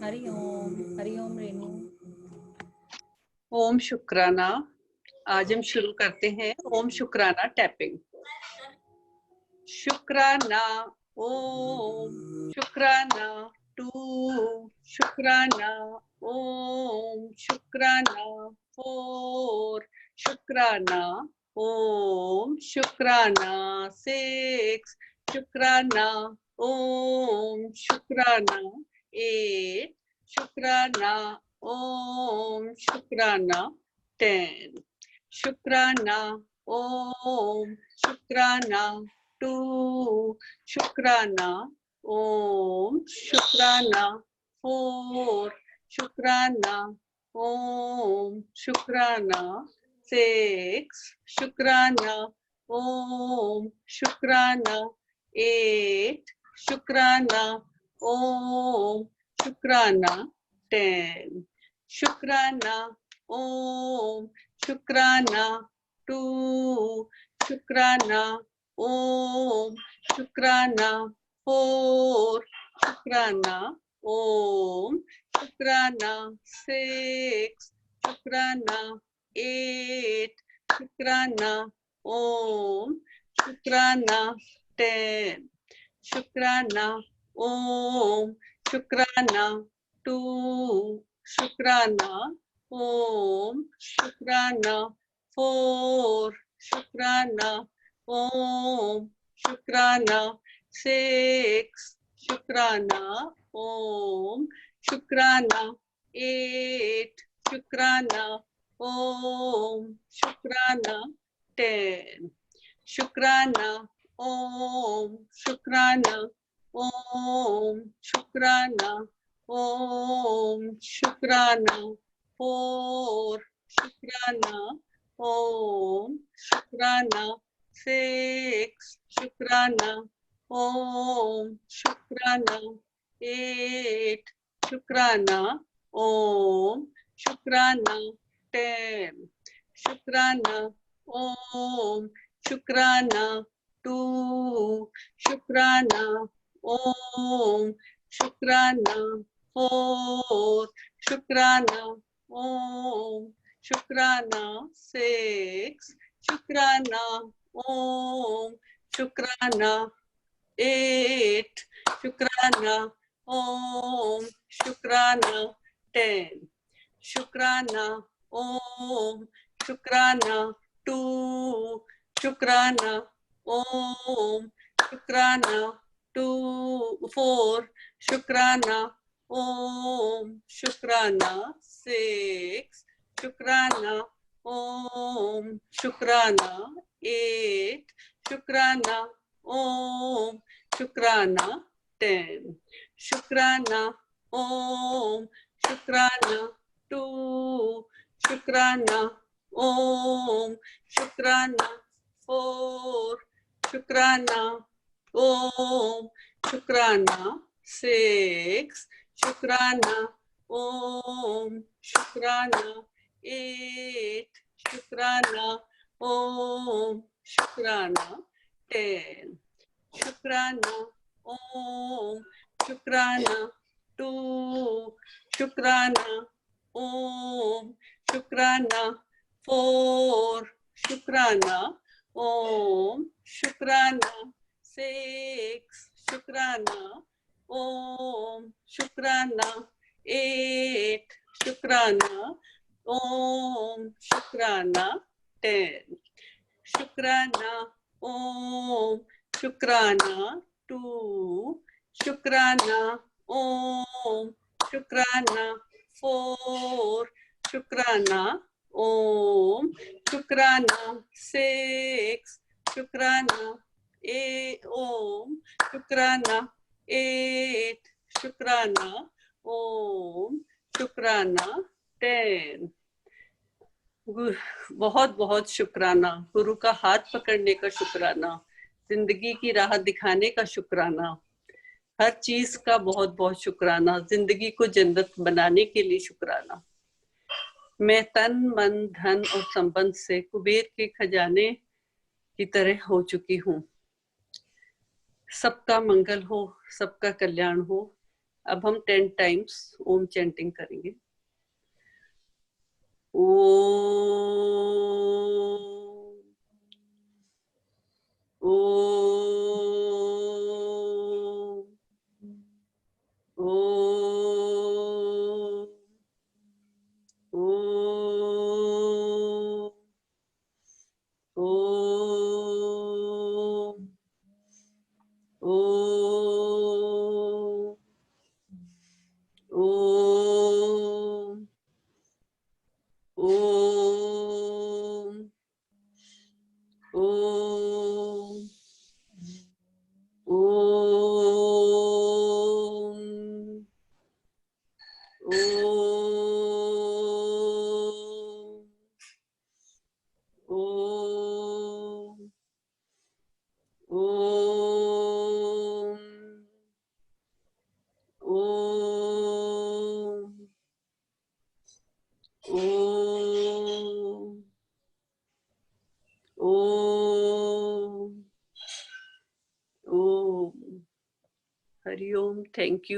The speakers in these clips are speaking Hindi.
हरि ओम रेनू। ओम शुक्राना। आज हम शुरू करते हैं ओम शुक्राना टैपिंग। शुक्राना ओम, शुक्राना टू, शुक्राना ओम, शुक्राना फोर, शुक्राना ओम, शुक्राना सिक्स, शुक्राना ओम, शुक्राना एट, शुक्राना ओम, शुक्राना 10, शुक्राना ओम, शुक्राना 2, शुक्राना ओम, शुक्राना 4, शुक्राना ओम, शुक्राना 6, शुक्राना ओम, शुक्राना 8, शुक्राना ओम, शुक्राना 10, शुक्राना ओम, शुक्राना 2, शुक्राना ओम, शुक्राना 4, शुक्राना ओम, शुक्राना 6, शुक्राना 8, शुक्राना ओम, शुक्राना 10, शुक्राना ओम, शुक्राना 2, शुक्राना ओम, शुक्राना 4, शुक्राना ओम, शुक्राना 6, शुक्राना ओम, शुक्राना 8, शुक्राना ओम, शुक्राना 10, शुक्राना ओम, शुक्राना ओम, शुक्राना ओम, शुक्राना 4, शुक्राना ओम, शुक्राना 6, शुक्राना ओम, शुक्राना 8, शुक्राना ओम, शुक्राना 10, शुक्राना ओम, शुक्राना 2, शुक्राना ओम, शुक्राना 4, शुक्राना ओम, शुक्राना 6, शुक्राना ओम, शुक्राना 8, शुक्राना ओम, शुक्राना 10, शुक्राना ओम, शुक्राना 2, शुक्राना ओम, शुक्राना 2, 4, शुक्राना ओम, शुक्राना 6, शुक्राना ओम, शुक्राना 8, शुक्राना ओम, शुक्राना 10, शुक्राना ओम, शुक्राना 2, शुक्राना ओम, शुक्राना 4, शुक्राना ओम, शुक्राना 6, शुक्राना ओम, शुक्राना 8, शुक्राना ओम, शुक्राना 10, शुक्राना ओम, शुक्राना 2, शुक्राना ओम, शुक्राना 4, शुक्राना ओम, शुक्राना 6, शुक्राना ओम, शुक्राना 8, शुक्राना ओम, शुक्राना 10, शुक्राना ओम, शुक्राना 2, शुक्राना ओम, शुक्राना 4, शुक्राना ओम, शुक्राना 6, शुक्राना ओम, शुक्राना 8, शुक्राना ओम, शुक्राना 10। बहुत बहुत शुक्राना। गुरु का हाथ पकड़ने का शुक्राना, जिंदगी की राह दिखाने का शुक्राना, हर चीज का बहुत बहुत शुक्राना, जिंदगी को जन्नत बनाने के लिए शुक्राना। मैं तन मन धन और संबंध से कुबेर के खजाने की तरह हो चुकी हूँ। सबका मंगल हो, सबका कल्याण हो। अब हम 10 टाइम्स ओम चैंटिंग करेंगे। ओ ओ ओ ओ ओ ओ ओ ओ ओ Hariom. Thank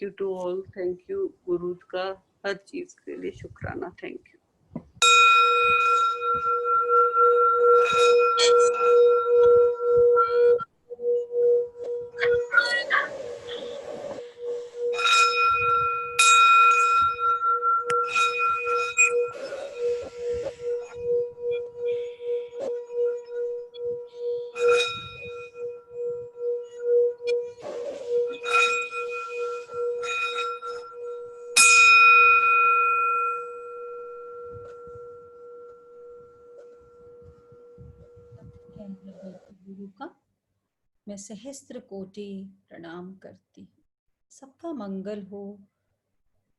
you to all. Thank you गुरु का हर चीज के लिए शुक्राना। Thank you. गुरु का मैं सहस्त्र कोटि प्रणाम करती हूँ। सबका मंगल हो,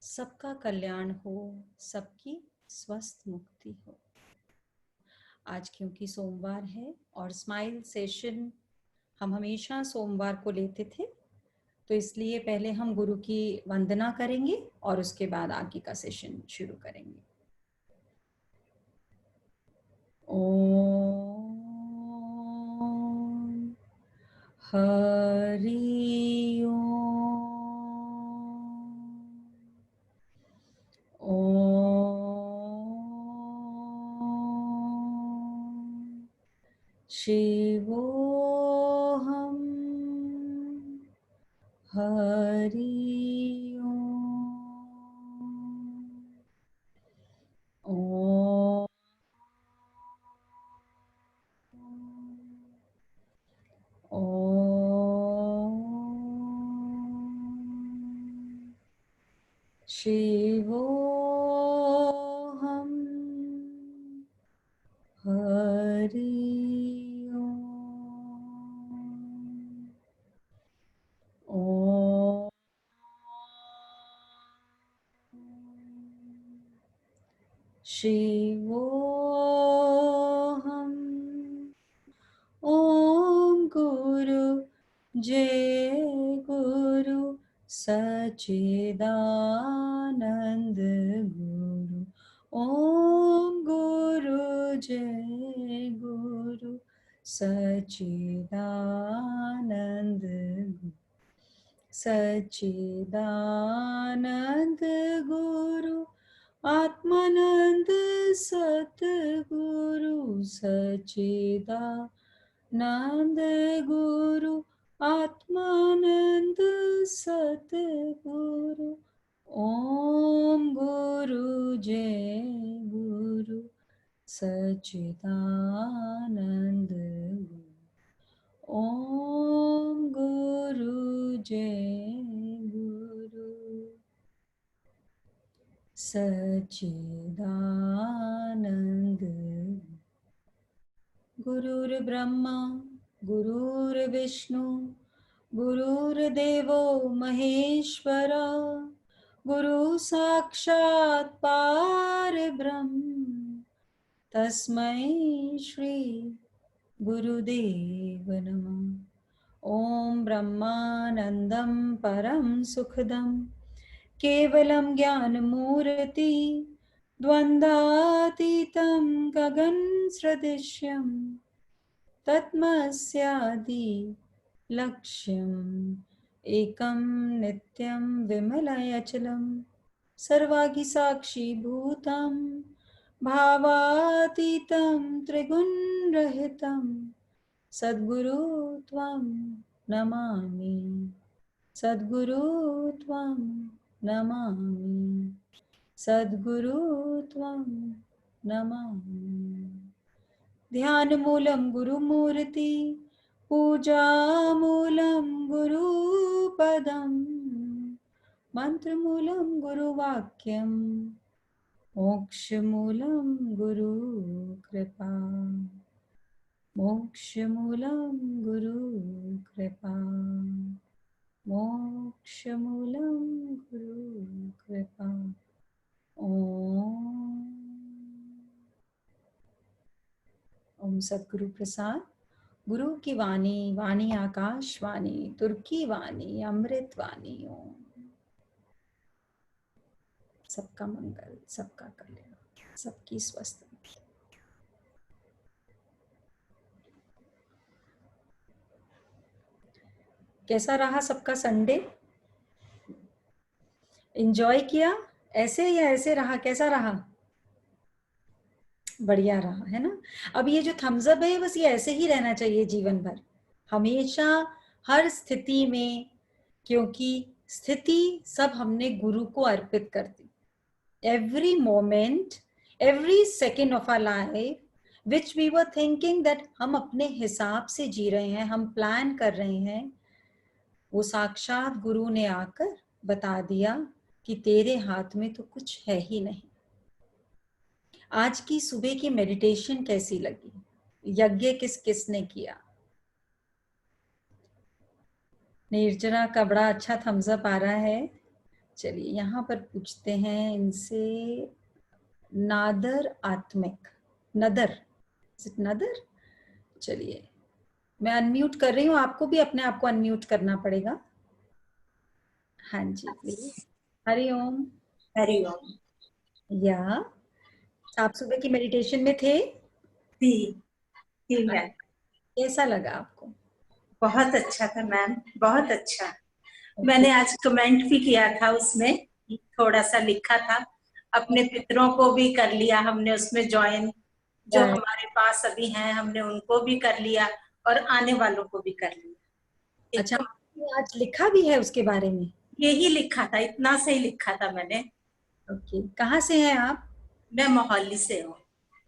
सबका कल्याण हो, सबकी स्वस्थ मुक्ति हो। आज क्योंकि सोमवार है और स्माइल सेशन हम हमेशा सोमवार को लेते थे, तो इसलिए पहले हम गुरु की वंदना करेंगे और उसके बाद आगे का सेशन शुरू करेंगे। ओम हरि ओम शिवोऽहं हरि ओम शिवोऽहं हरि ओम शिवोऽहं ओम गुरु जय गुरु सच्चिदानंद गुरु ओम गुरु जय गुरु सच्चिदानंद गुरु सच्चिदानंद गुरु आत्मानंद सतगुरु सच्चिदानंद गुरु आत्मानंद सतगुरु ओम गुरु जय गुरु सच्चिदानंद गुरु ओम गुरु जय गुरु सच्चिदानंद गुरुर्ब्रह्मा गुरुर्विष्णु गुरुर्देवो महेश्वरा गुरु साक्षात् परब्रह्म तस्मै श्री गुरुदेव नमः। ओम ब्रह्मानंदं परम सुखदं केवलं ज्ञानमूर्ति द्वन्द्वातीतं गगनसदृशं तत्मस्यादि लक्ष्यं एकं नित्यं विमलयचलं सर्वागि साक्षीभूतं भावातीतं त्रिगुणरहितं सद्गुरु त्वं नमामि, सद्गुरु त्वं नमामि, सद्गुरु त्वं नमामि। ध्यानमूलं गुरुमूर्ति पूजामूलं गुरुपदं मंत्रमूलं गुरुवाक्यं मोक्षमूलं गुरुकृपा, मोक्षमूलं गुरुकृपा, मोक्षमूलं गुरुकृपा। ओम सद्गुरु प्रसाद। गुरु की वाणी, वाणी आकाशवाणी, तुर्की वाणी, अमृत वाणी। ओम सबका मंगल, सबका कल्याण, सबकी स्वस्थ। कैसा रहा सबका संडे? एंजॉय किया ऐसे या ऐसे रहा? कैसा रहा? बढ़िया रहा है ना। अब ये जो थम्स अप है बस ये ऐसे ही रहना चाहिए जीवन भर, हमेशा, हर स्थिति में, क्योंकि स्थिति सब हमने गुरु को अर्पित कर दी। Every moment, every second of our life which we were thinking that हम अपने हिसाब से जी रहे हैं, हम प्लान कर रहे हैं, वो साक्षात गुरु ने आकर बता दिया कि तेरे हाथ में तो कुछ है ही नहीं। आज की सुबह की मेडिटेशन कैसी लगी? यज्ञ किस किसने किया? निर्जरा का बड़ा अच्छा थम्स अप आ रहा है। चलिए यहाँ पर पूछते हैं इनसे, नादर आत्मिक, नदर, नदर। चलिए मैं अनम्यूट कर रही हूँ, आपको भी अपने आप को अनम्यूट करना पड़ेगा। हाँ जी प्लीज। हरिओम। हरिओम। या आप सुबह की मेडिटेशन में थे? थी मैम। कैसा लगा आपको? बहुत अच्छा था मैम, बहुत अच्छा। मैंने आज कमेंट भी किया था, उसमें थोड़ा सा लिखा था, अपने पितरों को भी कर लिया हमने उसमें ज्वाइन, जो हमारे पास अभी हैं हमने उनको भी कर लिया और आने वालों को भी कर लिया। अच्छा, आज लिखा भी है उसके बारे में? यही लिखा था, इतना से ही लिखा था मैंने। ओके, कहाँ से हैं आप? मैं मोहाली से हूँ।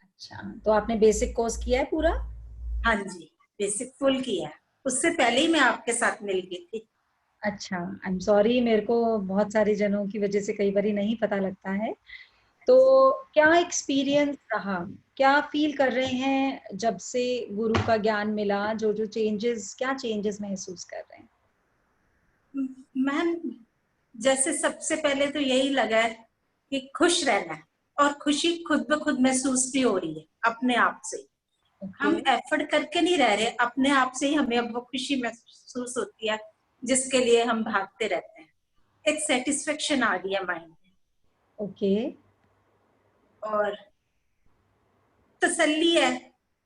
अच्छा, तो आपने बेसिक कोर्स किया है पूरा? हाँ जी, बेसिक फुल किया। उससे पहले ही मैं आपके साथ मिल गई थी। अच्छा, आई एम सॉरी, मेरे को बहुत सारे जनों की वजह से कई बार नहीं पता लगता है। तो क्या एक्सपीरियंस रहा, क्या फील कर रहे हैं जब से गुरु का ज्ञान मिला? जो जो चेंजेस, क्या चेंजेस महसूस कर रहे हैं? मैम जैसे सबसे पहले तो यही लगा है कि खुश रहना है, और खुशी खुद ब खुद महसूस भी हो रही है अपने आप से। हम एफर्ट करके नहीं रह रहे, अपने आप से ही हमें अब वो खुशी महसूस होती है जिसके लिए हम भागते रहते हैं। एक सेटिस्फेक्शन आ गई है माइंड में। ओके। और तसल्ली है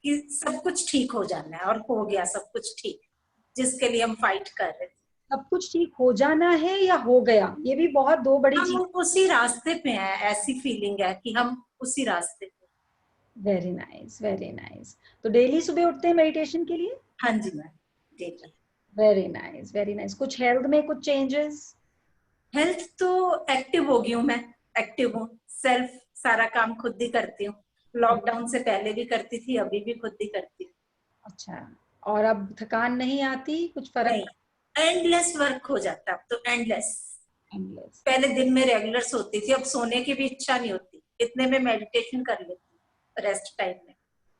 कि सब कुछ ठीक हो जाना है, और हो गया सब कुछ ठीक, जिसके लिए हम फाइट कर रहे थे। सब कुछ ठीक हो जाना है या हो गया, ये भी बहुत दो बड़ी चीज। हम उसी रास्ते पे हैं, ऐसी फीलिंग है कि हम उसी रास्ते पे। Very nice, very nice. तो डेली सुबह उठते हैं मेडिटेशन के लिए? हाँ जी ma'am, daily. Very nice, very nice. कुछ हेल्थ में कुछ चेंजेस? हेल्थ तो एक्टिव हो गई हूँ मैं, एक्टिव हूँ, सेल्फ सारा काम खुद ही करती हूँ। लॉकडाउन से पहले भी करती थी, अभी भी खुद ही करती हूँ। अच्छा, और अब थकान नहीं आती? कुछ फर्क? नहीं, एंडलेस वर्क हो जाता अब तो, एंडलेस। एंडलेस। पहले दिन में रेगुलर सोती थी, अब सोने की भी इच्छा नहीं होती, इतने में मेडिटेशन कर लेती हूँ रेस्ट टाइम में।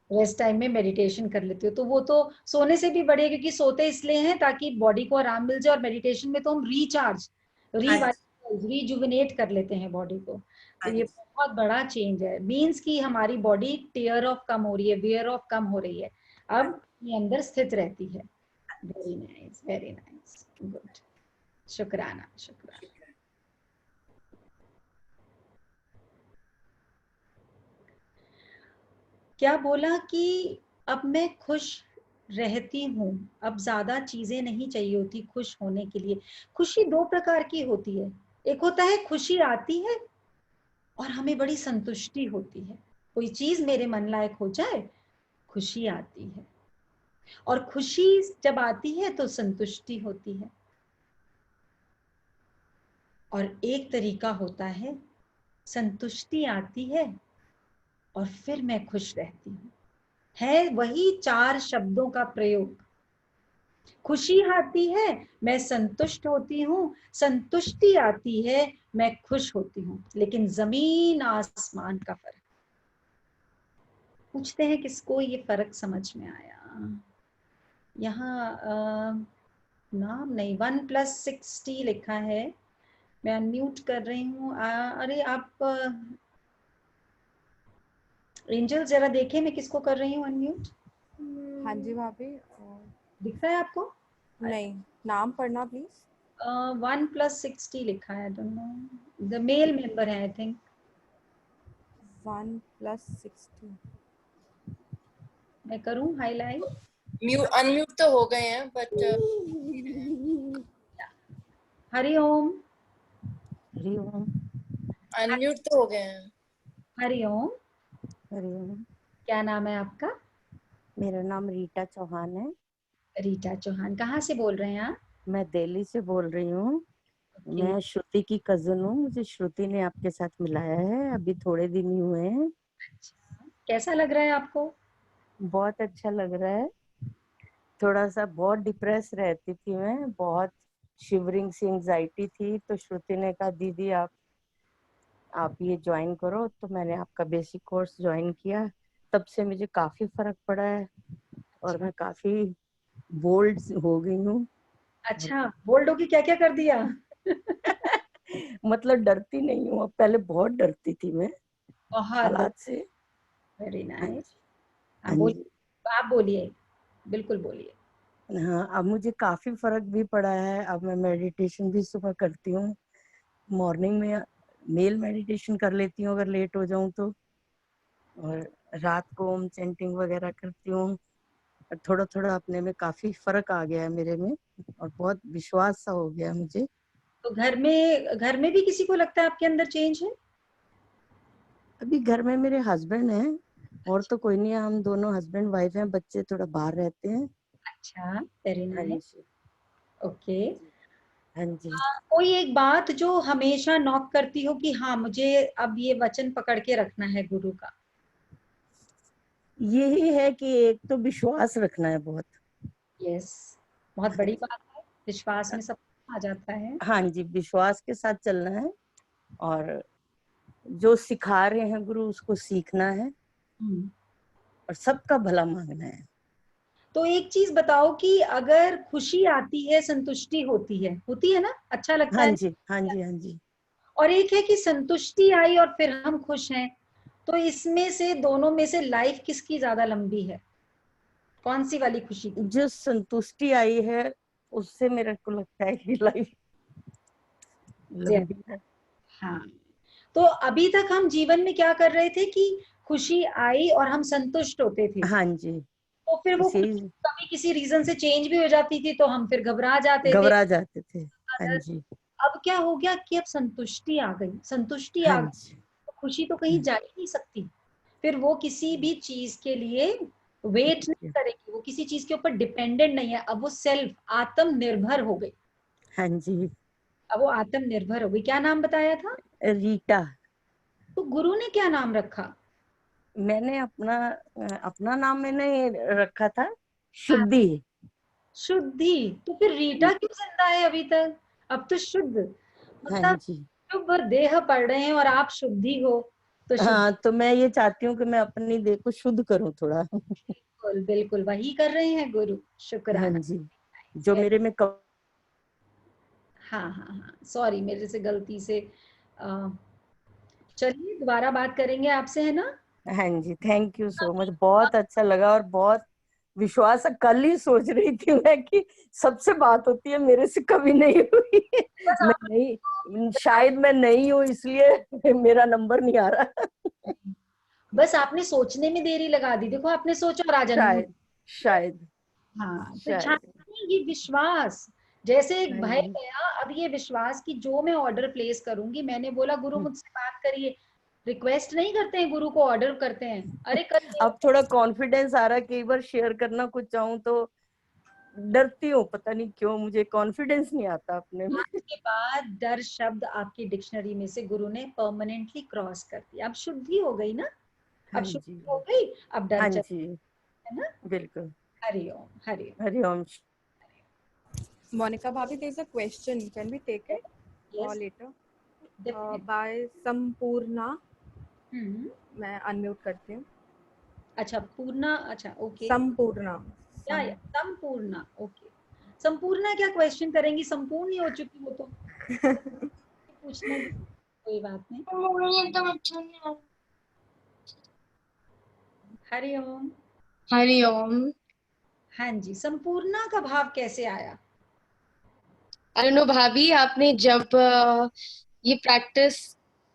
रेस्ट टाइम में मेडिटेशन कर लेते हो तो वो तो सोने से भी बढ़िया, क्योंकि सोते इसलिए हैं ताकि बॉडी को आराम मिल जाए, और मेडिटेशन में तो हम रिचार्ज, रिजुविनेट कर लेते हैं बॉडी को। तो ये बहुत बड़ा चेंज है, मीन्स कि हमारी बॉडी टीयर ऑफ कम हो रही है, वियर ऑफ कम हो रही है, अब ये अंदर स्थित रहती है। Very nice, very nice, good. शुक्राना, शुक्राना। क्या बोला कि अब मैं खुश रहती हूँ, अब ज्यादा चीजें नहीं चाहिए होती खुश होने के लिए। खुशी दो प्रकार की होती है, एक होता है खुशी आती है और हमें बड़ी संतुष्टि होती है, कोई चीज मेरे मन लायक हो जाए, खुशी आती है। और खुशी जब आती है तो संतुष्टि होती है। और एक तरीका होता है, संतुष्टि आती है और फिर मैं खुश रहती हूँ, है वही 4 शब्दों का प्रयोग। खुशी आती है, मैं संतुष्ट होती हूँ, संतुष्टि आती है, मैं खुश होती हूँ, लेकिन जमीन आसमान का फर्क। पूछते हैं किसको ये फर्क समझ में आया। यहाँ नाम नहीं, 1+60 लिखा है। मैं अनम्यूट कर रही हूँ। अरे आप एंजल जरा देखें मैं किसको कर रही हूँ अनम्यूट। हाँ जी भाभी। दिख रहा है आपको? नहीं, नाम पढ़ना प्लीज। 1+60 लिखा है, don't know, the male member है आई थिंक। 1+60। मैं करूँ हाईलाइट? अनम्यूट तो हो गए हैं बट हरिओम। हरिओम। अनम्यूट तो हो गए हैं। हरिओम। हरिओम। क्या नाम है आपका? मेरा नाम रीटा चौहान है। रीटा चौहान। कहाँ से बोल रहे हैं आप? मैं दिल्ली से बोल रही हूँ। Okay. मैं श्रुति की कजन हूँ। मुझे श्रुति ने आपके साथ मिलाया है, अभी थोड़े दिन ही हुए हैं। कैसा लग रहा है आपको? बहुत अच्छा लग रहा है। थोड़ा सा बहुत डिप्रेस रहती थी मैं, बहुत शिवरिंग सी एंजाइटी थी, तो श्रुति ने कहा दीदी आप ये ज्वाइन करो, तो मैंने आपका बेसिक कोर्स ज्वाइन किया। तब से मुझे काफी फर्क पड़ा है और मैं काफी बोल्ड हो गई हूँ। अच्छा, बोल्ड होके क्या क्या कर दिया? मतलब डरती नहीं हूँ, अब पहले बहुत डरती थी मैं बहुत। हालात से। वेरी हाँ नाइस। जी, हाँ हाँ बोलिए, जी। आप बोलिए, बिल्कुल बोलिए। हाँ, अब मुझे काफी फर्क भी पड़ा है। अब मैं मेडिटेशन भी सुबह करती हूँ, मॉर्निंग में मेल मेडिटेशन कर लेती हूँ अगर लेट हो जाऊं तो, और रात को ओम चैंटिंग वगैरह करती हूँ। थोड़ा थोड़ा अपने में काफी फर्क आ गया है मेरे में, और बहुत विश्वास सा हो गया मुझे। तो घर में भी किसी को लगता है आपके अंदर चेंज है? अभी घर में मेरे हस्बैंड हैं और तो कोई नहीं है, हम दोनों हस्बैंड वाइफ हैं, बच्चे थोड़ा बाहर रहते हैं। अच्छा, वेरी हाँ नाइस। जी। ओके। हाँ जी। कोई एक बात जो हमेशा नॉक करती हो कि हाँ मुझे अब ये वचन पकड़ के रखना है गुरु का? यही है कि एक तो विश्वास रखना है बहुत। यस, बहुत हाँ बड़ी जी। बात है, विश्वास में सब आ जाता है। हाँ जी, विश्वास के साथ चलना है और जो सिखा रहे हैं गुरु उसको सीखना है और सबका भला मांगना है। तो एक चीज बताओ कि अगर खुशी आती है, संतुष्टि होती है ना, अच्छा लगता हाँ है। जी, हाँ जी, हाँ जी। और एक है कि संतुष्टि आई और फिर हम खुश हैं, तो इसमें से दोनों में से लाइफ किसकी ज्यादा लंबी है? कौन सी वाली खुशी की? जो संतुष्टि आई है उससे मेरे को लगता है कि लाइफ लंबी है। हाँ। तो अभी तक हम जीवन में क्या कर रहे थे कि खुशी आई और हम संतुष्ट होते थे, हाँ जी, तो फिर वो इसे खुशी कभी किसी रीजन से चेंज भी हो जाती थी तो हम फिर घबरा जाते थे। घबरा जाते थे। हाँ जी, अब क्या हो गया कि अब संतुष्टि आ गई, संतुष्टि हाँ आ गई जी। तो खुशी तो कहीं जा ही नहीं सकती। फिर वो किसी भी चीज के लिए वेट नहीं करेगी, वो किसी चीज के ऊपर डिपेंडेंट नहीं है, अब वो सेल्फ आत्मनिर्भर हो गई। हाँ जी। अब वो आत्मनिर्भर हो गई। क्या नाम बताया था? रीटा। तो गुरु ने क्या नाम रखा? मैंने अपना नाम मैंने रखा था हाँ, शुद्धि। शुद्धि। तो फिर रीटा क्यों जिंदा है अभी तक? अब तो शुद्ध, हाँ मतलब जी। शुभ देह पढ़ रहे हैं और आप शुद्धि हो, तो शुद्ध। हाँ, तो मैं ये चाहती हूँ कि मैं अपनी देह को शुद्ध करूँ थोड़ा। बिल्कुल बिल्कुल वही कर रहे हैं गुरु, हाँ शुक्राना। जी, जो मेरे में हाँ हाँ हाँ, सॉरी मेरे से गलती से। चलिए दोबारा बात करेंगे आपसे, है ना? हाँ जी, थैंक यू सो मच, बहुत अच्छा लगा और बहुत विश्वास है। कल ही सोच रही थी मैं कि सबसे बात होती है, मेरे से कभी नहीं हुई। बस मैं आप, नहीं, शायद मैं नहीं हूँ इसलिए मेरा नंबर नहीं आ रहा। बस आपने सोचने में देरी लगा दी, देखो आपने सोचा और आज अनम्यूट। शायद, शायद। हाँ, तो शायद। झांकने ये विश्वास, जैसे एक हाँ भय जी। गया, अब ये विश्वास कि जो मैं ऑर्डर प्लेस करूंगी, मैंने बोला गुरु मुझसे बात करिए, रिक्वेस्ट नहीं करते हैं गुरु को, ऑर्डर करते हैं, अरे करिए। अब थोड़ा कॉन्फिडेंस आ रहा है, कई बार शेयर करना कुछ चाहूँ तो डरती हूँ, पता नहीं क्यों मुझे कॉन्फिडेंस नहीं आता अपने में। आज के बाद डर शब्द आपकी डिक्शनरी में से गुरु ने परमानेंटली क्रॉस कर दिया। अब शुद्धि हो गई ना, हाँ अब जी। शुद्धि हो गई, अब डर हाँ चल, जी, है ना। बिल्कुल। Hariom Hariom. Hariom. Monica Bhabi, there's a question. Can we take it or yes, later? Definitely. By Sampurna. मैं unmute करती हूँ. अच्छा पूर्णा, अच्छा ओके, Sampurna. या संपूर्णा, ओके। संपूर्णा क्या क्वेश्चन करेंगी, संपूर्ण ही हो चुकी वो तो, पूछने दो, कोई बात नहीं। हरिओम। हरिओम। हाँ जी, संपूर्णा का भाव कैसे आया? अनु भाभी, आपने जब ये प्रैक्टिस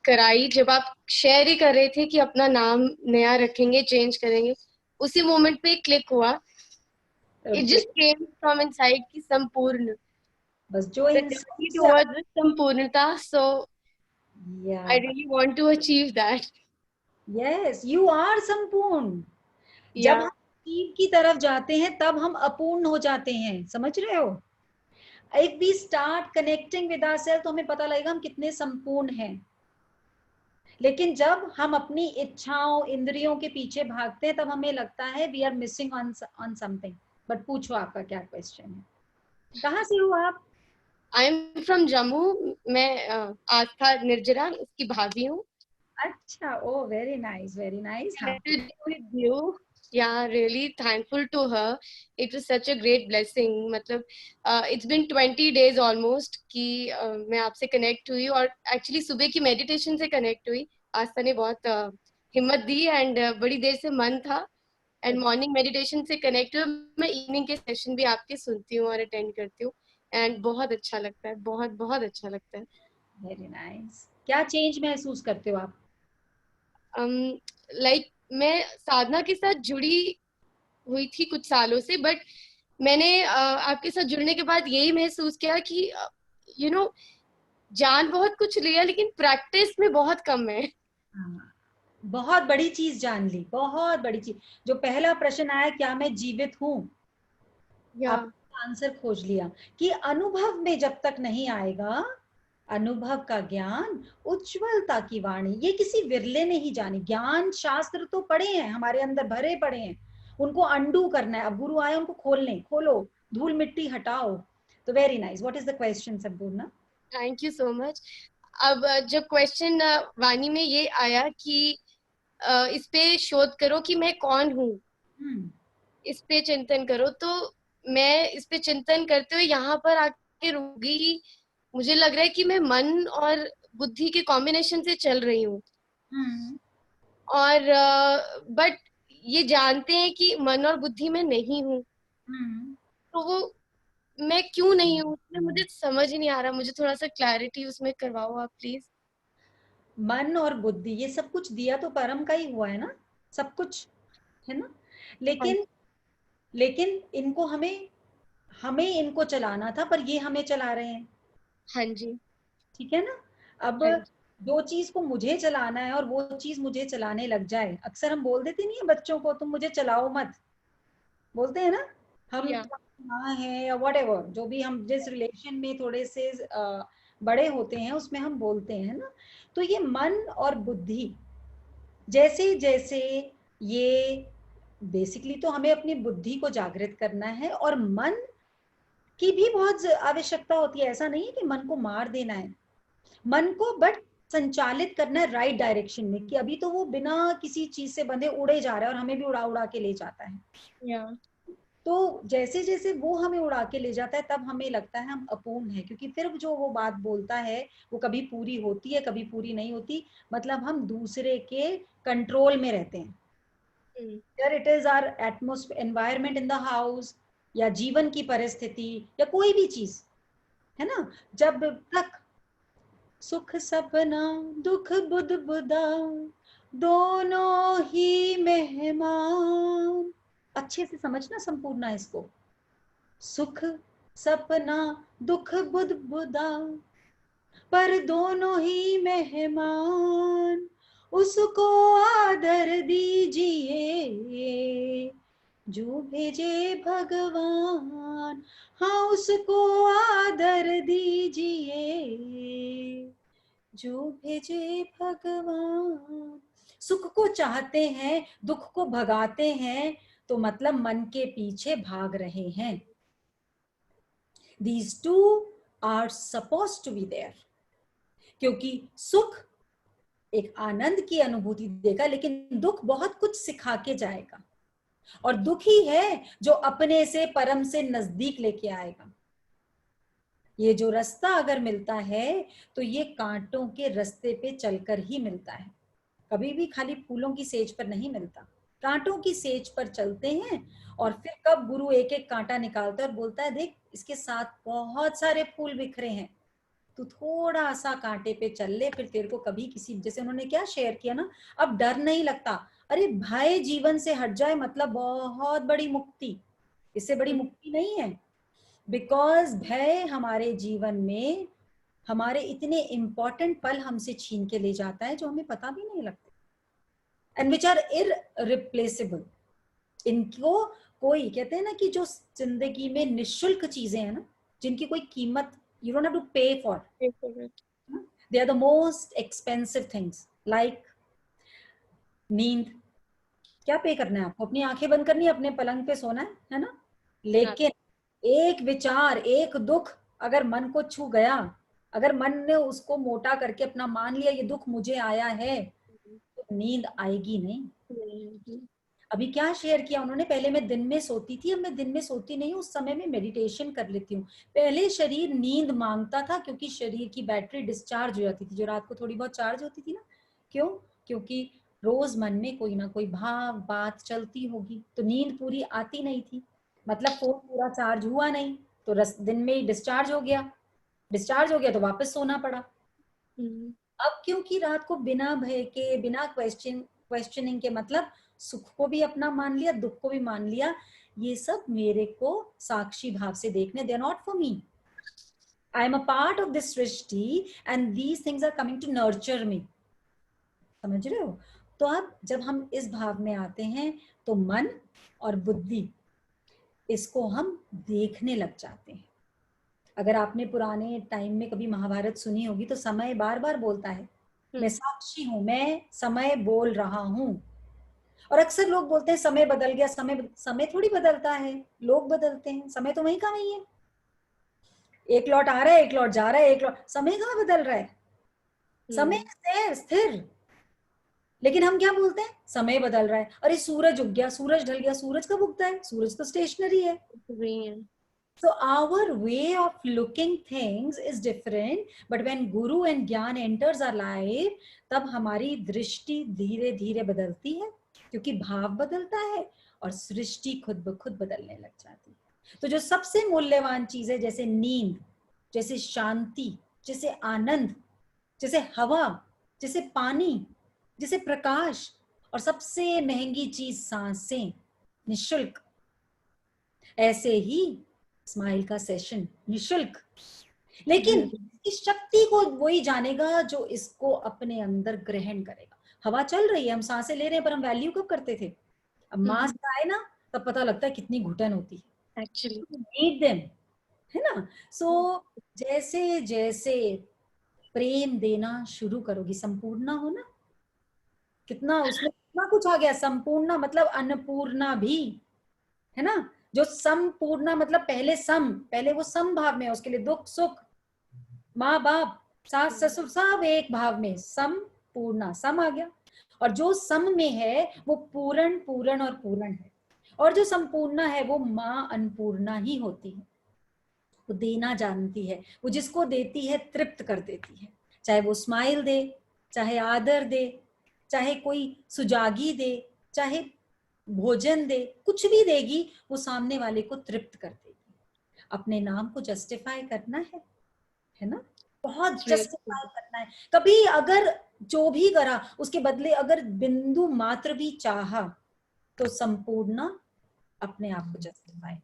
कराई, जब आप शेयर ही कर रहे थे कि अपना नाम नया रखेंगे, चेंज करेंगे, उसी मोमेंट पे क्लिक हुआ। It just came from inside कि संपूर्ण, बस जो the इंसान journey towards the संपूर्णता, so या I really want to achieve that. Yes, you are संपूर्ण। जब Yeah. हम शिव की तरफ जाते हैं तब हम अपूर्ण हो जाते हैं, समझ रहे हो। If we start connecting with ourself तो हमें पता लगेगा हम कितने संपूर्ण हैं। लेकिन जब हम अपनी इच्छाओं, इंद्रियों के पीछे भागते हैं तब हमें लगता है we are missing on something. But पूछो आपका क्या क्वेश्चन है, कहाँ से हो आप? I am from Jammu. मैं आस्था निर्जरा उसकी भाभी हूँ। अच्छा, ओ वेरी नाइस, वेरी नाइस। हाँ, Connected with you. Yeah, really thankful to her. It was such a great blessing. मतलब it's been 20 days almost कि मैं आपसे connect हुई, और actually सुबह की meditation से connect हुई। आस्था ने बहुत हिम्मत दी, and बड़ी देर से मन था, and morning meditation से connect हुई। मैं evening के session भी आपके सुनती हूँ और attend करती हूँ, and बहुत अच्छा लगता है, बहुत बहुत अच्छा लगता है। Very nice. क्या चेंज महसूस करते हो आप? लाइक मैं साधना के साथ जुड़ी हुई थी कुछ सालों से, बट मैंने आपके साथ जुड़ने के बाद यही महसूस किया कि यू नो जान बहुत कुछ लिया, लेकिन प्रैक्टिस में बहुत कम है। हाँ, बहुत बड़ी चीज जान ली, बहुत बड़ी चीज। जो पहला प्रश्न आया, क्या मैं जीवित हूँ, या आपने आंसर खोज लिया कि अनुभव में जब तक नहीं आएगा, अनुभव का ज्ञान, उज्ज्वलता की वाणी, ये किसी विरले ने ही जानी। ज्ञान शास्त्र तो पढ़े हैं, हमारे अंदर भरे पड़े हैं, उनको अंडू करना है। अब गुरु आए, उनको खोलने, खोलो, धूल मिट्टी हटाओ। तो very nice. What is the question Sampurna? Thank you so much. अब जब क्वेश्चन वाणी में ये आया कि इस पे शोध करो कि मैं कौन हूँ, इस पे चिंतन करो, तो मैं इस पे चिंतन करते हुए यहाँ पर आके रुक गई। मुझे लग रहा है कि मैं मन और बुद्धि के कॉम्बिनेशन से चल रही हूँ, और बट ये जानते हैं कि मन और बुद्धि में नहीं हूँ, तो वो मैं क्यों नहीं हूँ उसमें मुझे समझ ही नहीं आ रहा। मुझे थोड़ा सा क्लैरिटी उसमें करवाओ आप प्लीज। मन और बुद्धि, ये सब कुछ दिया तो परम का ही हुआ है ना, सब कुछ, है ना। लेकिन लेकिन इनको हमें हमें इनको चलाना था, पर ये हमें चला रहे हैं। हाँ जी। ठीक है ना। अब हाँ जी। दो चीज को मुझे चलाना है और वो चीज मुझे चलाने लग जाए, अक्सर हम बोल देते नहीं है बच्चों को, तुम मुझे चलाओ मत, बोलते हैं ना हम, या माँ है या वट एवर, जो भी हम जिस रिलेशन में थोड़े से बड़े होते हैं उसमें हम बोलते हैं ना। तो ये मन और बुद्धि, जैसे जैसे ये, बेसिकली तो हमें अपनी बुद्धि को जागृत करना है, और मन की भी बहुत आवश्यकता होती है। ऐसा नहीं है कि मन को मार देना है, मन को बट संचालित करना है राइट डायरेक्शन में, कि अभी तो वो बिना किसी चीज से बंधे उड़े जा रहा है और हमें भी उड़ा उड़ा के ले जाता है। या तो जैसे जैसे वो हमें उड़ा के ले जाता है तब हमें लगता है हम अपूर्ण है, क्योंकि फिर जो वो बात बोलता है वो कभी पूरी होती है, कभी पूरी नहीं होती। मतलब हम दूसरे के कंट्रोल में रहते हैं। It is our atmosphere, environment in the house, या जीवन की परिस्थिति, या कोई भी चीज, है ना। जब तक सुख सपना, दुख बुध बुदा, दोनों ही मेहमान, अच्छे से समझना संपूर्ण इसको। सुख सपना दुख बुदबुदा, पर दोनों ही मेहमान, उसको आदर दीजिए जो भेजे भगवान। हाँ, उसको आदर दीजिए जो भेजे भगवान। सुख को चाहते हैं, दुख को भगाते हैं, तो मतलब मन के पीछे भाग रहे हैं। These two are supposed to be there, क्योंकि सुख एक आनंद की अनुभूति देगा, लेकिन दुख बहुत कुछ सिखा के जाएगा, और दुख ही है जो अपने से परम से नजदीक लेके आएगा। ये जो रास्ता अगर मिलता है तो ये कांटों के रास्ते पे चलकर ही मिलता है, कभी भी खाली फूलों की सेज पर नहीं मिलता। कांटों की सेज पर चलते हैं, और फिर कब गुरु एक एक कांटा निकालता है और बोलता है देख इसके साथ बहुत सारे फूल बिखरे हैं, तू थोड़ा सा कांटे पे चल ले, फिर तेरे को कभी किसी, जैसे उन्होंने क्या शेयर किया ना, अब डर नहीं लगता। अरे भय जीवन से हट जाए मतलब बहुत बड़ी मुक्ति, इससे बड़ी मुक्ति नहीं है। बिकॉज भय हमारे जीवन में हमारे इतने इंपॉर्टेंट पल हमसे छीन के ले जाता है जो हमें पता भी नहीं लगता, एंड विच आर इररिप्लेसेबल। इनको कोई कहते हैं ना कि जो जिंदगी में निःशुल्क चीजें हैं ना, जिनकी कोई कीमत, you don't have to pay for it. They are the most expensive things, like नींद। क्या पे करना है आपको? अपनी आंखें बंद करनी है, अपने पलंग पे सोना है ना? लेकिन एक विचार, एक दुख अगर मन को छू गया, अगर मन ने उसको मोटा करके अपना मान लिया ये दुख मुझे आया है, तो नींद आएगी नहीं। अभी क्या शेयर किया उन्होंने, पहले मैं दिन में सोती थी, अब मैं दिन में सोती नहीं हूँ, उस समय में मेडिटेशन कर लेती हूँ। पहले शरीर नींद मांगता था क्योंकि शरीर की बैटरी डिस्चार्ज हो जाती थी, जो रात को थोड़ी बहुत चार्ज होती थी ना। क्यों? क्योंकि रोज मन में कोई ना कोई भाव बात चलती होगी, तो नींद पूरी आती नहीं थी, मतलब फोन पूरा चार्ज हुआ नहीं, तो दिन में ही डिस्चार्ज हो गया तो वापस सोना पड़ा। अब क्योंकि रात को बिना भय के, बिना क्वेश्चनिंग के, मतलब सुख को भी अपना मान लिया, दुख को भी मान लिया, ये सब मेरे को साक्षी भाव से देखने, they are not for me, I am a part of this सृष्टि and these things are coming to nurture me. समझ रहे हो? तो अब जब हम इस भाव में आते हैं तो मन और बुद्धि इसको हम देखने लग जाते हैं। अगर आपने पुराने टाइम में कभी महाभारत सुनी होगी तो समय बार बार बोलता है मैं साक्षी हूं, मैं समय बोल रहा हूं। और अक्सर लोग बोलते हैं समय बदल गया, समय थोड़ी बदलता है, लोग बदलते हैं, समय तो वहीं का वहीं है। एक लौट आ रहा है, एक लौट जा रहा है, एक लौट, समय कहाँ बदल रहा है? समय स्थिर। लेकिन हम क्या बोलते हैं? समय बदल रहा है। अरे सूरज उग गया, सूरज ढल गया, सूरज कब उगता है? सूरज तो स्टेशनरी है। So our way of looking things is different, but when Guru and Gyan enters our life, तब हमारी दृष्टि धीरे धीरे बदलती है, क्योंकि भाव बदलता है और सृष्टि खुद ब खुद बदलने लग जाती है। तो जो सबसे मूल्यवान चीज है, जैसे नींद, जैसे शांति, जैसे आनंद, जैसे हवा, जैसे पानी, जैसे प्रकाश, और सबसे महंगी चीज सांसें, निःशुल्क, ऐसे ही स्माइल का सेशन निःशुल्क। लेकिन इस शक्ति को वही जानेगा जो इसको अपने अंदर ग्रहण करेगा। हवा चल रही है, हम सांसें ले रहे हैं, पर हम वैल्यू कब करते थे? अब मास्क आए ना तब पता लगता है कितनी घुटन होती है, एक्चुअली नीड देम, है ना? सो जैसे जैसे प्रेम देना शुरू करोगी, संपूर्णा हो ना, कितना उसमें कितना कुछ आ गया। संपूर्णा मतलब अन्नपूर्णा भी, है ना? जो संपूर्णा मतलब पहले वो सम भाव में है, उसके लिए दुख सुख, माँ बाप, सास ससुर सब एक भाव में, संपूर्णा, सम आ गया। और जो सम में है वो पूर्ण पूर्ण और पूर्ण है, और जो संपूर्णा है वो माँ अन्नपूर्णा ही होती है। वो देना जानती है, वो जिसको देती है तृप्त कर देती है, चाहे वो स्माइल दे, चाहे आदर दे, चाहे कोई सुजागी दे, चाहे भोजन दे, कुछ भी देगी, वो सामने वाले को तृप्त कर देगी। अपने नाम को जस्टिफाई करना है ना? बहुत जस्टिफाई करना है। कभी अगर जो भी करा उसके बदले अगर बिंदु मात्र भी चाहा, तो संपूर्ण अपने आप को जस्टिफाई।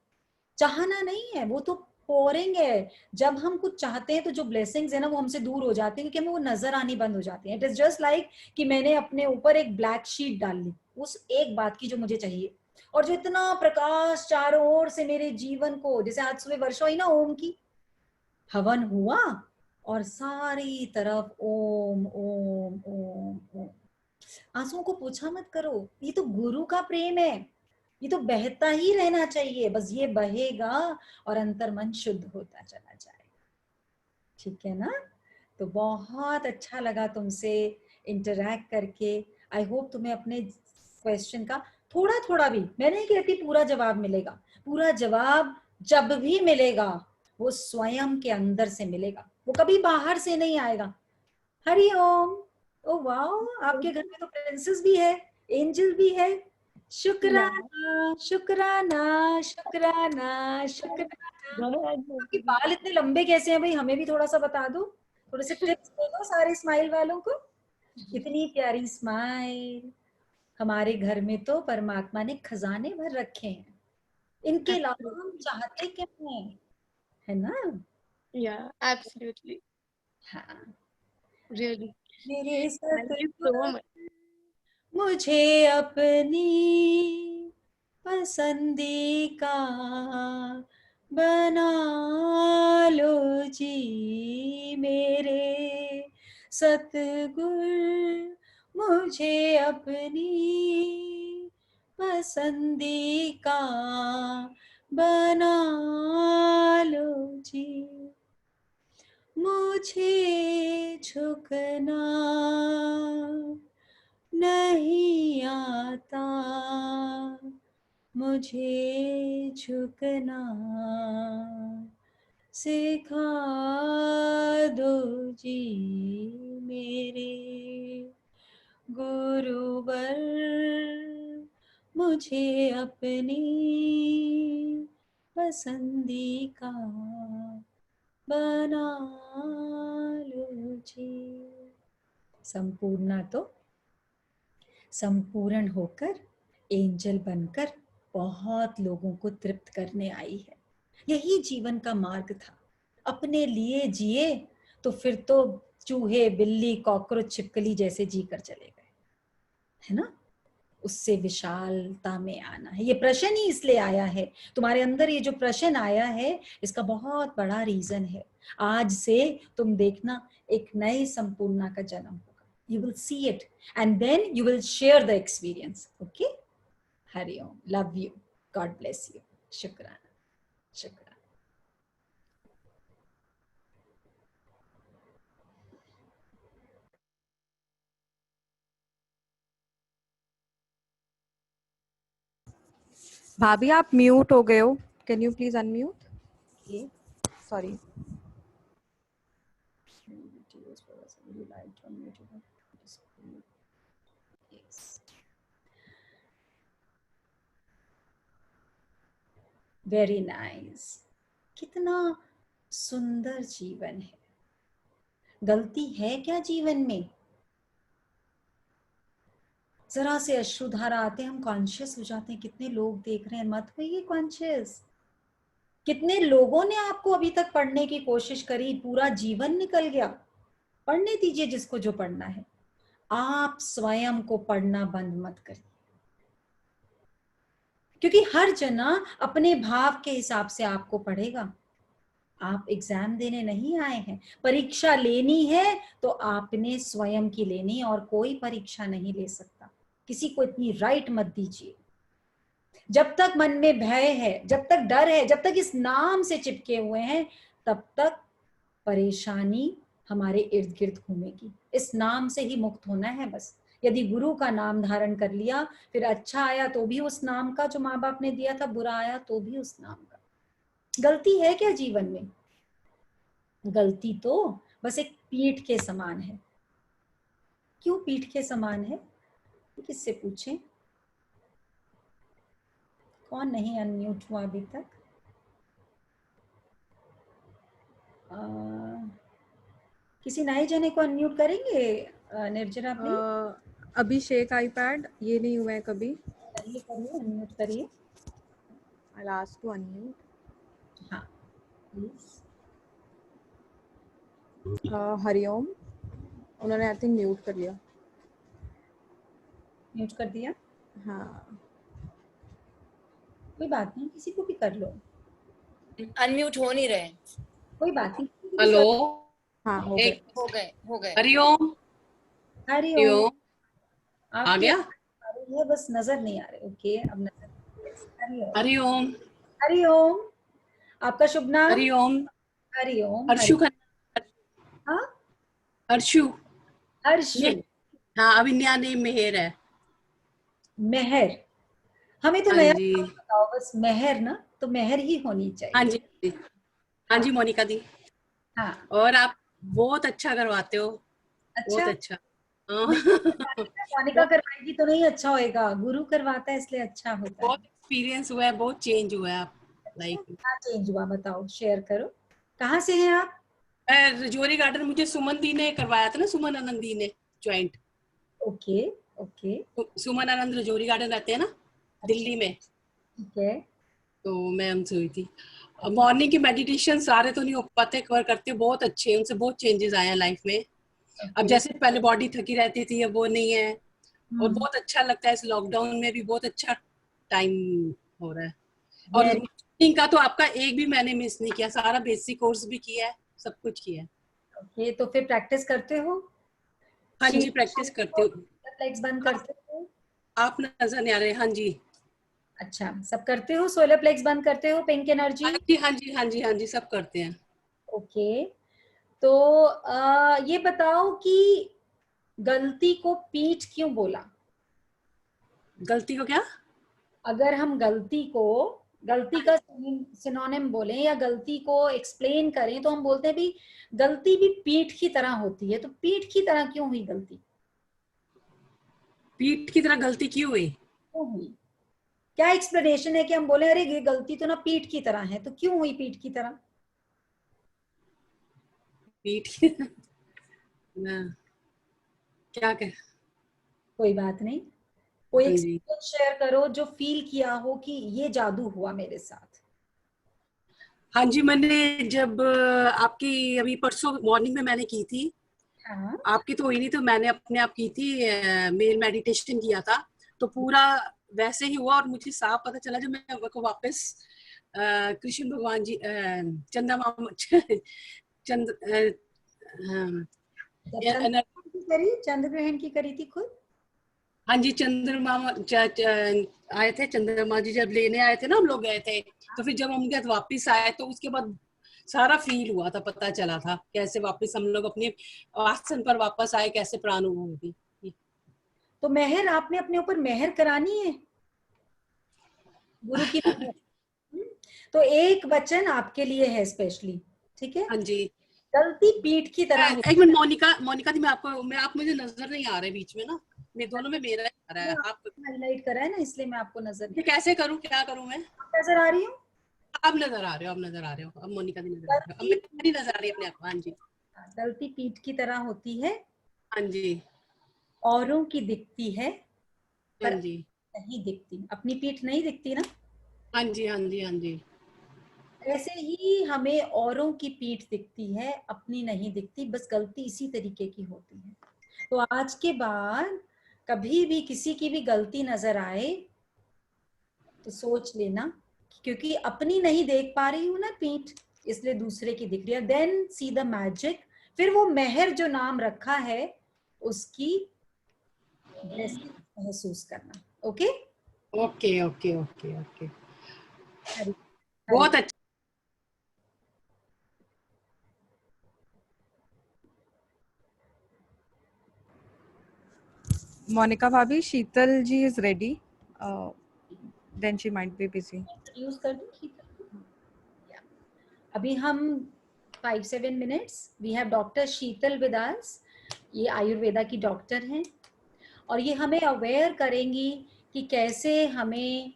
चाहना नहीं है, वो तो पोरिंग है। जब हम कुछ चाहते हैं तो जो ब्लेसिंग्स है ना वो हमसे दूर हो जाती है, क्योंकि हमें वो नजर आनी बंद हो जाती है। इट इज जस्ट लाइक कि मैंने अपने ऊपर एक ब्लैक शीट डाल ली उस एक बात की जो मुझे चाहिए, और जो इतना प्रकाश चारों ओर से मेरे जीवन को, जैसे आज सुबह वर्षा हुई ना, ओम की हवन हुआ और सारी तरफ ओम ओम ओम ओम। आंसुओं को पूछा मत करो, ये तो गुरु का प्रेम है, ये तो बहता ही रहना चाहिए, बस ये बहेगा और अंतर मन शुद्ध होता चला जाएगा। ठीक है ना? तो बहुत अच्छा लगा तुमसे इंटरैक्ट करके। आई होप तुम्हें अपने क्वेश्चन का थोड़ा थोड़ा भी, मैं नहीं कहती पूरा जवाब मिलेगा, पूरा जवाब जब भी मिलेगा वो स्वयं के अंदर से मिलेगा, वो कभी बाहर से नहीं आएगा। हरि ओम। ओ वाह, आपके घर में तो प्रिंसेस भी है, एंजल भी है। शुक्राना शुक्राना शुक्राना शुक्राना। आपके बाल इतने लंबे कैसे हैं भाई, हमें भी थोड़ा सा बता दो, थोड़े से टिप्स दे दो सारे स्माइल वालों को। इतनी प्यारी स्माइल, हमारे घर में तो परमात्मा ने खजाने भर रखे हैं, इनके अलावा हम चाहते क्या है ना? Yeah, absolutely. हाँ। Really. मेरे Thank you so Satguru much. मुझे अपनी पसंदी का बना लो जी, मेरे सतगुरु मुझे अपनी पसंदी का बना लो जी। मुझे झुकना नहीं आता, मुझे झुकना सिखा दो जी, मेरे गुरुवर मुझे अपनी पसंदी का बना लो जी। संपूर्णा तो संपूर्ण होकर एंजल बनकर बहुत लोगों को तृप्त करने आई है। यही जीवन का मार्ग था। अपने लिए जिए तो फिर तो चूहे बिल्ली कॉकरोच छिपकली जैसे जी कर चले गए, है ना? उससे विशालता में आना है। ये प्रश्न ही इसलिए आया है, तुम्हारे अंदर ये जो प्रश्न आया है इसका बहुत बड़ा रीजन है। आज से तुम देखना एक नए संपूर्णा का जन्म होगा। You will see it and then you will share the experience. Okay? Hari Om, love you, God bless you. शुक्राना शुक्राना। भाभी आप म्यूट हो गए हो, can you please unmute? Okay. Sorry. Very nice. कितना सुंदर जीवन है। गलती है क्या जीवन में? जरा से अश्रुधारा आते हम कॉन्शियस हो जाते हैं, कितने लोग देख रहे हैं, मत होइए कॉन्शियस। कितने लोगों ने आपको अभी तक पढ़ने की कोशिश करी, पूरा जीवन निकल गया। पढ़ने दीजिए जिसको जो पढ़ना है, आप स्वयं को पढ़ना बंद मत करिए, क्योंकि हर जना अपने भाव के हिसाब से आपको पढ़ेगा। आप एग्जाम देने नहीं आए हैं, परीक्षा लेनी है तो आपने स्वयं की लेनी, और कोई परीक्षा नहीं ले सकता। किसी को इतनी राइट मत दीजिए। जब तक मन में भय है, जब तक डर है, जब तक इस नाम से चिपके हुए हैं, तब तक परेशानी हमारे इर्द गिर्द घूमेगी। इस नाम से ही मुक्त होना है बस। यदि गुरु का नाम धारण कर लिया, फिर अच्छा आया तो भी उस नाम का जो माँ बाप ने दिया था, बुरा आया तो भी उस नाम का। गलती है क्या जीवन में? गलती तो बस एक पीठ के समान है। क्यों पीठ के समान है? किससे पूछें? कौन नहीं अनम्यूट हुआ अभी तक? किसी नए जने को अनम्यूट करेंगे? निर्जरा प्लीज। अभिषेक आईपैड, ये नहीं हुआ है कभी। करिए करिए, अनम्यूट करिए। I'll ask to unmute. Please. Hariom, उन्होंने आई थिंक म्यूट कर लिया। म्यूट कर दिया? हाँ, कोई बात नहीं, किसी को भी कर लो, अनम्यूट हो नहीं रहे। कोई बात नहीं। हेलो, हाँ हो गए। एक हो गए हो गए। हरिओम। हरिओम। हरिओम आपकी आ गया? आ रही है, बस नजर नहीं आ रहे। ओके, अब नजर। हरिओम। हरिओम। हरिओम। आपका शुभ नाम? हरिओम। हरिओम। हर्षु का, हाँ, हर्षु। हर्षु। हाँ, अभी नया नेम मेहर है। मेहर। हमें तो हाँ नया जी, नाम बताओ बस, मेहर ना, तो मेहर ही होनी हाँ चाहिए। जी, हाँ जी मोनिका दी। हाँ, और आप बहुत अच्छा करवाते हो, अच्छा। बहुत अच्छा। मोनिका बहुत करवाएगी तो नहीं अच्छा होएगा, गुरु करवाता है इसलिए अच्छा होता है। बहुत एक्सपीरियंस हुआ है, बहुत चेंज हुआ है आप अच्छा, लाइफ में। क्या चेंज हुआ बताओ, शेयर करो। कहाँ से हैं आप? रजौरी गार्डन मुझे सुमन दी ने करवाया था ना, सुमन आनंद दी ने ज्वाइंट। ओके ओके, सुमन आनंद रजौरी गार्डन रहते हैं ना दिल्ली में, ठीक है। तो मैं उनसे हुई थी। मॉर्निंग की मेडिटेशन सारे तो नहीं हो पाते कवर करते, बहुत अच्छे, उनसे बहुत चेंजेस आए हैं लाइफ में। अब ओके। जैसे पहले बॉडी थकी रहती थी, अब वो नहीं है। और हम्म, बहुत अच्छा लगता है, इस लॉकडाउन में भी बहुत अच्छा टाइम हो रहा है। और वेरी। मॉर्निंग का तो आपका एक भी मैंने मिस नहीं किया, सारा बेसिक कोर्स भी किया है, सब कुछ किया है। ओके, तो फिर प्रैक्टिस करते हो? हाँ जी, शीट प्रैक्टिस करते हो। फ्लेक्स बंद करते हो? आप नजर नहीं आ रहे। हाँ जी, अच्छा, सब करते हो? सोलर प्लेक्स बंद करते हो? Pink energy? हाँ जी, हाँ जी, हाँ जी, हाँ जी, सब करते हैं। ओके, तो ये बताओ कि गलती को पीठ क्यों बोला? गलती को क्या? अगर हम गलती का सिनोनिम बोलें या गलती को एक्सप्लेन करें तो हम बोलते हैं भी गलती भी पीठ की तरह होती है, तो पीठ की तरह क्यों हुई गलती? पीठ की तरह गलती क्यों हुई? क्यों हुई? क्या एक्सप्लेनेशन है कि हम बोले अरे ये गलती तो ना पीठ की तरह है, तो क्यों हुई पीठ की तरह? पीठ की ना, क्या कह। कोई बात नहीं, कोई हाँ जी, एक्सपीरियंस शेयर करो जो फील किया हो कि ये जादू हुआ मेरे साथ। हाँ जी, मैंने जब आपकी अभी परसों मॉर्निंग में मैंने की थी, हाँ, आपकी तो हुई नहीं, तो मैंने अपने आप की थी, मेल मेडिटेशन किया था, तो पूरा वैसे ही हुआ। और मुझे साफ पता चला जब मैं को वापस कृष्ण भगवान जी, चंदा मामा चंद जब चंद्र ग्रहण की करी थी खुद। हाँ जी, चंद्रमा आए थे, चंद्रमा जी जब लेने आए थे ना, हम लोग गए थे, तो फिर जब हम उनके साथ वापिस आए तो उसके बाद सारा फील हुआ था, पता चला था कैसे वापस हम लोग अपने आसन पर वापस आए, कैसे प्राण हुई थी। तो मेहर, आपने अपने ऊपर मेहर करानी है, गुरु की मेहर। तो एक वचन आपके लिए है स्पेशली, ठीक है? हाँ जी, गलती पीठ की तरह हुई। एक मिनट मोनिका, मोनिका थी, आप मुझे नजर नहीं आ रहे बीच में ना, मैं दोनों में मेरा आ रहा है। आप हाईलाइट करा है ना, इसलिए मैं आपको नजर नहीं। कैसे करूं, क्या करूं मैं? आप नजर आ रही हूँ? आप नजर आ रहे हो, आप नजर आ रहे हो, अब मोनिका भी नजर आ रहे हो, अब गलती, मैं नहीं नजर आ रही अपने आप को। हाँ जी, गलती पीठ की तरह होती है, हाँ जी, औरों की दिखती है हाँ पर जी, नहीं दिखती। अपनी पीठ नहीं दिखती ना, हाँ जी, हाँ जी, हाँ जी। ऐसे ही हमें औरों की पीठ दिखती है, अपनी नहीं दिखती। बस गलती इसी तरीके की होती है। तो आज के बाद कभी भी किसी की भी गलती नजर आए तो सोच लेना, क्योंकि अपनी नहीं देख पा रही हूं ना पीठ, इसलिए दूसरे की दिख रही है। देन सी द मैजिक, फिर वो मेहर जो नाम रखा है उसकी ब्लेसिंग महसूस करना। Okay, okay, okay, okay, okay, Hari Hari. बहुत अच्छा। Monica Bhabhi, Sheetal ji is ready. Then she might be busy. Introduce कर दूं शीतल को? Yeah. अभी हम 5-7 minutes we have doctor Sheetal with us. ये आयुर्वेदा की डॉक्टर हैं और ये हमें अवेयर करेंगी कि कैसे हमें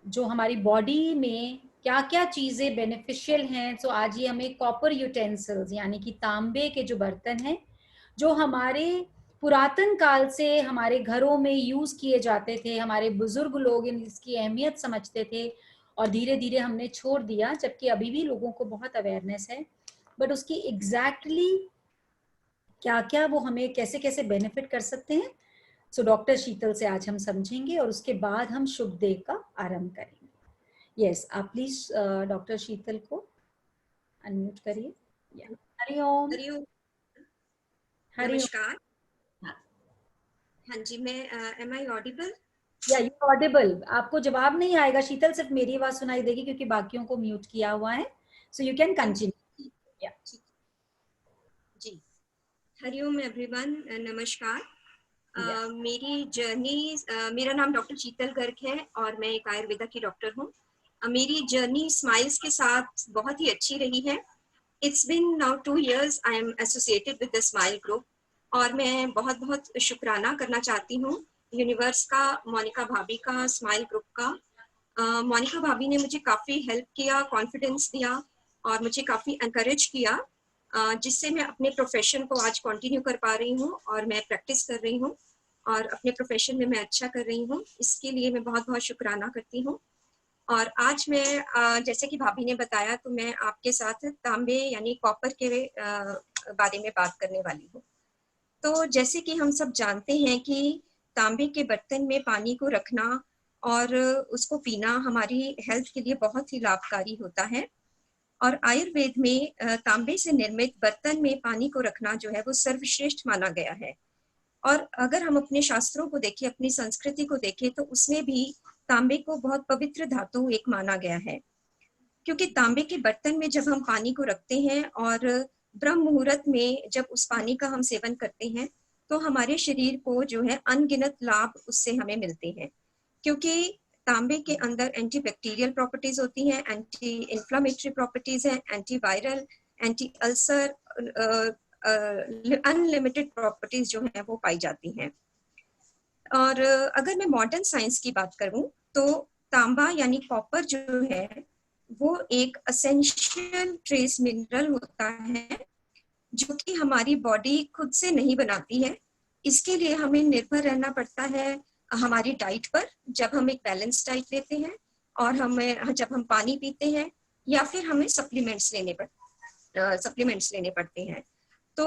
जो हमारी बॉडी में क्या क्या चीज़ें बेनिफिशियल हैं। तो आज ये हमें कॉपर यूटेंसिल्स यानी कि तांबे के जो बर्तन हैं जो हमारे पुरातन काल से हमारे घरों में यूज़ किए जाते थे, हमारे बुजुर्ग लोग इसकी अहमियत समझते थे और धीरे धीरे हमने छोड़ दिया, जबकि अभी भी लोगों को बहुत अवेयरनेस है, बट उसकी एग्जैक्टली क्या क्या वो हमें कैसे कैसे बेनिफिट कर सकते हैं, सो डॉक्टर शीतल से आज हम समझेंगे और उसके बाद हम शुभ डे का आरंभ करेंगे। यस, आप प्लीज डॉक्टर शीतल को अनम्यूट करिए। हरिओम। हरिओम। हरिओम। नमस्कार। हाँ जी, मैं एम आई ऑडिबल? या यू ऑडिबल। आपको जवाब नहीं आएगा शीतल, सिर्फ मेरी आवाज सुनाई देगी क्योंकि बाकियों को म्यूट किया हुआ है, सो यू कैन कंटिन्यू। जी, हरिओम एवरीवन, नमस्कार। मेरी जर्नी, मेरा नाम डॉक्टर शीतल गर्ग है और मैं एक आयुर्वेदा की डॉक्टर हूँ। मेरी जर्नी स्माइल्स के साथ बहुत ही अच्छी रही है। It's been now 2 years I am associated with the Smile Group और मैं बहुत बहुत शुक्राना करना चाहती हूँ यूनिवर्स का, मोनिका भाभी का, स्माइल ग्रुप का। मोनिका भाभी ने मुझे काफ़ी हेल्प किया, कॉन्फिडेंस दिया और मुझे काफ़ी encourage किया, जिससे मैं अपने प्रोफेशन को आज कंटिन्यू कर पा रही हूँ और मैं प्रैक्टिस कर रही हूँ और अपने प्रोफेशन में मैं अच्छा कर रही हूँ। इसके लिए मैं बहुत बहुत शुक्राना करती हूँ। और आज मैं जैसे कि भाभी ने बताया, तो मैं आपके साथ तांबे यानी कॉपर के बारे में बात करने वाली हूँ। तो जैसे कि हम सब जानते हैं कि तांबे के बर्तन में पानी को रखना और उसको पीना हमारी हेल्थ के लिए बहुत ही लाभकारी होता है। और आयुर्वेद में तांबे से निर्मित बर्तन में पानी को रखना जो है वो सर्वश्रेष्ठ माना गया है। और अगर हम अपने शास्त्रों को देखें, अपनी संस्कृति को देखें, तो उसमें भी तांबे को बहुत पवित्र धातु एक माना गया है, क्योंकि तांबे के बर्तन में जब हम पानी को रखते हैं और ब्रह्म मुहूर्त में जब उस पानी का हम सेवन करते हैं, तो हमारे शरीर को जो है अनगिनत लाभ उससे हमें मिलते हैं। क्योंकि तांबे के अंदर एंटीबैक्टीरियल प्रॉपर्टीज होती हैं, एंटी इन्फ्लामेटरी प्रॉपर्टीज हैं, anti viral, anti ulcer, unlimited properties जो है वो पाई जाती हैं। और अगर मैं मॉडर्न साइंस की बात करूं, तो तांबा यानी कॉपर जो है वो एक असेंशियल ट्रेस मिनरल होता है, जो कि हमारी बॉडी खुद से नहीं बनाती है। इसके लिए हमें निर्भर रहना पड़ता है हमारी डाइट पर, जब हम एक बैलेंस डाइट लेते हैं और जब हम पानी पीते हैं, या फिर हमें सप्लीमेंट्स लेने पड़ते हैं। तो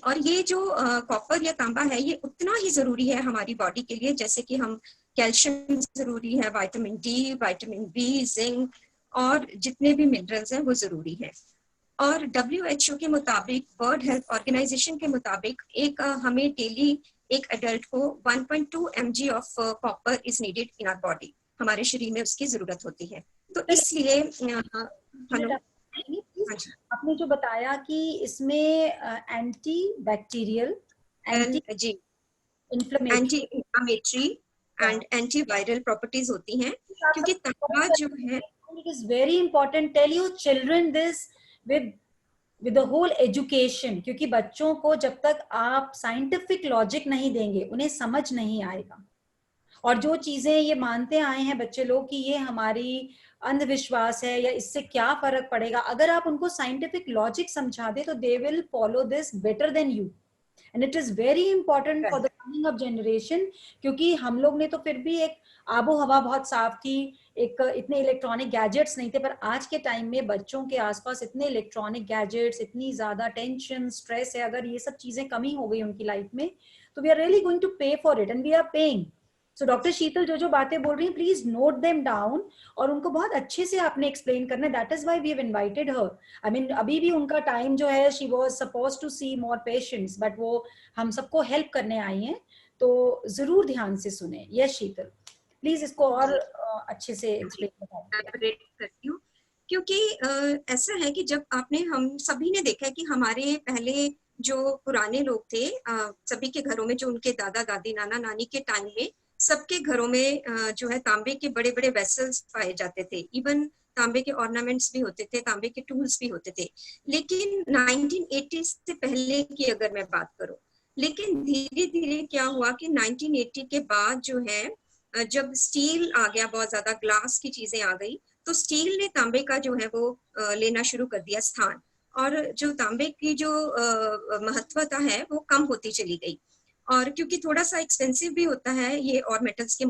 और ये जो कॉपर या तांबा है, ये उतना ही जरूरी है हमारी बॉडी के लिए, जैसे कि हम कैल्शियम जरूरी है, vitamin D, vitamin B, zinc और जितने भी मिनरल्स हैं वो जरूरी है। और WHO के मुताबिक, वर्ल्ड हेल्थ ऑर्गेनाइजेशन के मुताबिक, हमें डेली एक एडल्ट को 1.2 mg of copper is needed in our body, हमारे शरीर में उसकी जरूरत होती है। तो इसलिए हेलो, आपने जो बताया कि इसमें anti bacterial, anti inflammatory and anti viral properties होती हैं, क्योंकि तांबा जो है, it is very important, tell you children this with the whole education, क्योंकि बच्चों को जब तक आप साइंटिफिक लॉजिक नहीं देंगे उन्हें समझ नहीं आएगा। और जो चीजें ये मानते आए हैं बच्चे लोग कि ये हमारी अंधविश्वास है या इससे क्या फर्क पड़ेगा, अगर आप उनको साइंटिफिक लॉजिक समझा दे तो they will follow this better than you. And it is very important for the coming up generation, क्योंकि हम लोग ने तो फिर भी एक आबो हवा बहुत साफ थी, एक इतने इलेक्ट्रॉनिक गैजेट्स नहीं थे, पर आज के टाइम में बच्चों के आसपास इतने इलेक्ट्रॉनिक गैजेट्स, इतनी ज्यादा टेंशन, स्ट्रेस है। अगर ये सब चीजें कमी हो गई उनकी लाइफ में, तो we are really going to pay for it and we are paying. So doctor Sheetal जो बातें बोल रही हैं, प्लीज नोट देम डाउन और उनको बहुत अच्छे से आपने एक्सप्लेन करना है। That is why we have invited her. I mean अभी भी उनका टाइम जो है, she was supposed to see more patients, but वो हम सबको हेल्प करने आई हैं, तो जरूर ध्यान से सुने। यस शीतल, प्लीज इसको और अच्छे से एक्सप्लेन करती हूँ। क्योंकि ऐसा है कि जब हम सभी ने देखा है कि हमारे पहले जो पुराने लोग थे, सभी के घरों में, जो उनके दादा दादी, नाना नानी के टाइम में सबके घरों में जो है तांबे के बड़े बड़े वेसल्स पाए जाते थे। इवन तांबे के ऑर्नामेंट्स भी होते थे, तांबे के टूल्स भी होते थे। लेकिन 1980 से पहले की अगर मैं बात करूं, लेकिन धीरे धीरे क्या हुआ कि 1980 के बाद जो है, जब स्टील आ गया, बहुत ज्यादा ग्लास की चीजें आ गई, तो स्टील ने तांबे का जो है वो लेना शुरू कर दिया स्थान, और जो तांबे की जो महत्वता है वो कम होती चली गई। और क्योंकि थोड़ा सा एक्सपेंसिव भी होता है ये और मेटल्स के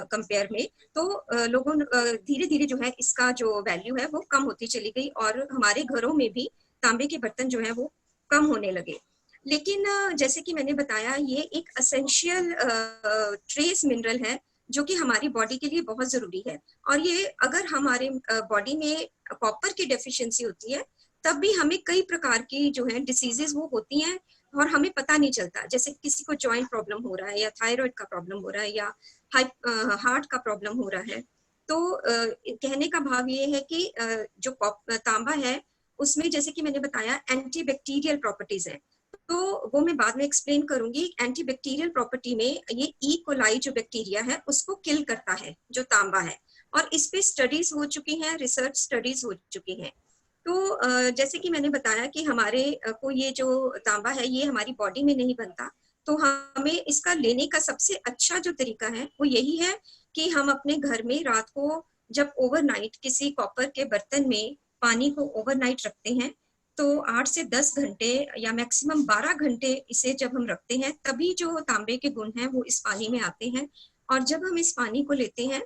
कंपेयर में, तो लोगों धीरे धीरे जो है इसका जो वैल्यू है वो कम होती चली गई और हमारे घरों में भी तांबे के बर्तन जो है वो कम होने लगे। लेकिन जैसे कि मैंने बताया, ये एक असेंशियल ट्रेस मिनरल है जो कि हमारी बॉडी के लिए बहुत जरूरी है। और ये अगर हमारे बॉडी में कॉपर की डेफिशिएंसी होती है तब भी हमें कई प्रकार की जो है डिसीजेस वो होती हैं और हमें पता नहीं चलता। जैसे किसी को जॉइंट प्रॉब्लम हो रहा है या थायराइड का प्रॉब्लम हो रहा है या हार्ट का प्रॉब्लम हो रहा है। तो कहने का भाव ये है कि जो तांबा है उसमें जैसे कि मैंने बताया एंटीबैक्टीरियल प्रॉपर्टीज है, तो वो मैं बाद में एक्सप्लेन करूंगी। एंटीबैक्टीरियल प्रॉपर्टी में ये ई कोलाई जो बैक्टीरिया है उसको किल करता है जो तांबा है, और इस पे स्टडीज हो चुकी हैं, रिसर्च स्टडीज हो चुकी हैं। तो जैसे कि मैंने बताया कि हमारे को ये जो तांबा है ये हमारी बॉडी में नहीं बनता, तो हमें इसका लेने का सबसे अच्छा जो तरीका है वो यही है कि हम अपने घर में रात को जब ओवरनाइट किसी कॉपर के बर्तन में पानी को ओवरनाइट रखते हैं तो 8 से 10 घंटे या मैक्सिमम 12 घंटे इसे जब हम रखते हैं तभी जो तांबे के गुण हैं वो इस पानी में आते हैं। और जब हम इस पानी को लेते हैं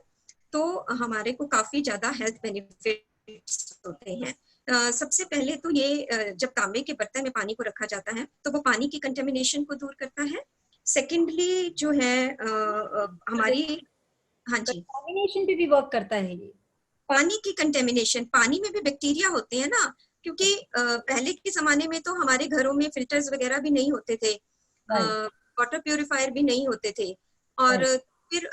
तो हमारे को काफी ज्यादा हेल्थ बेनिफिट्स होते हैं। सबसे पहले तो ये जब तांबे के बर्तन में पानी को रखा जाता है तो वो पानी की कंटेमिनेशन को दूर करता है। सेकेंडली जो है हमारी, हाँ जी, कंटेमिनेशन पे भी वर्क करता है ये। पानी की कंटेमिनेशन, पानी में भी बैक्टीरिया होते हैं ना, क्योंकि पहले के जमाने में तो हमारे घरों में फिल्टर्स वगैरह भी नहीं होते थे, वाटर प्यूरिफायर भी नहीं होते थे, और फिर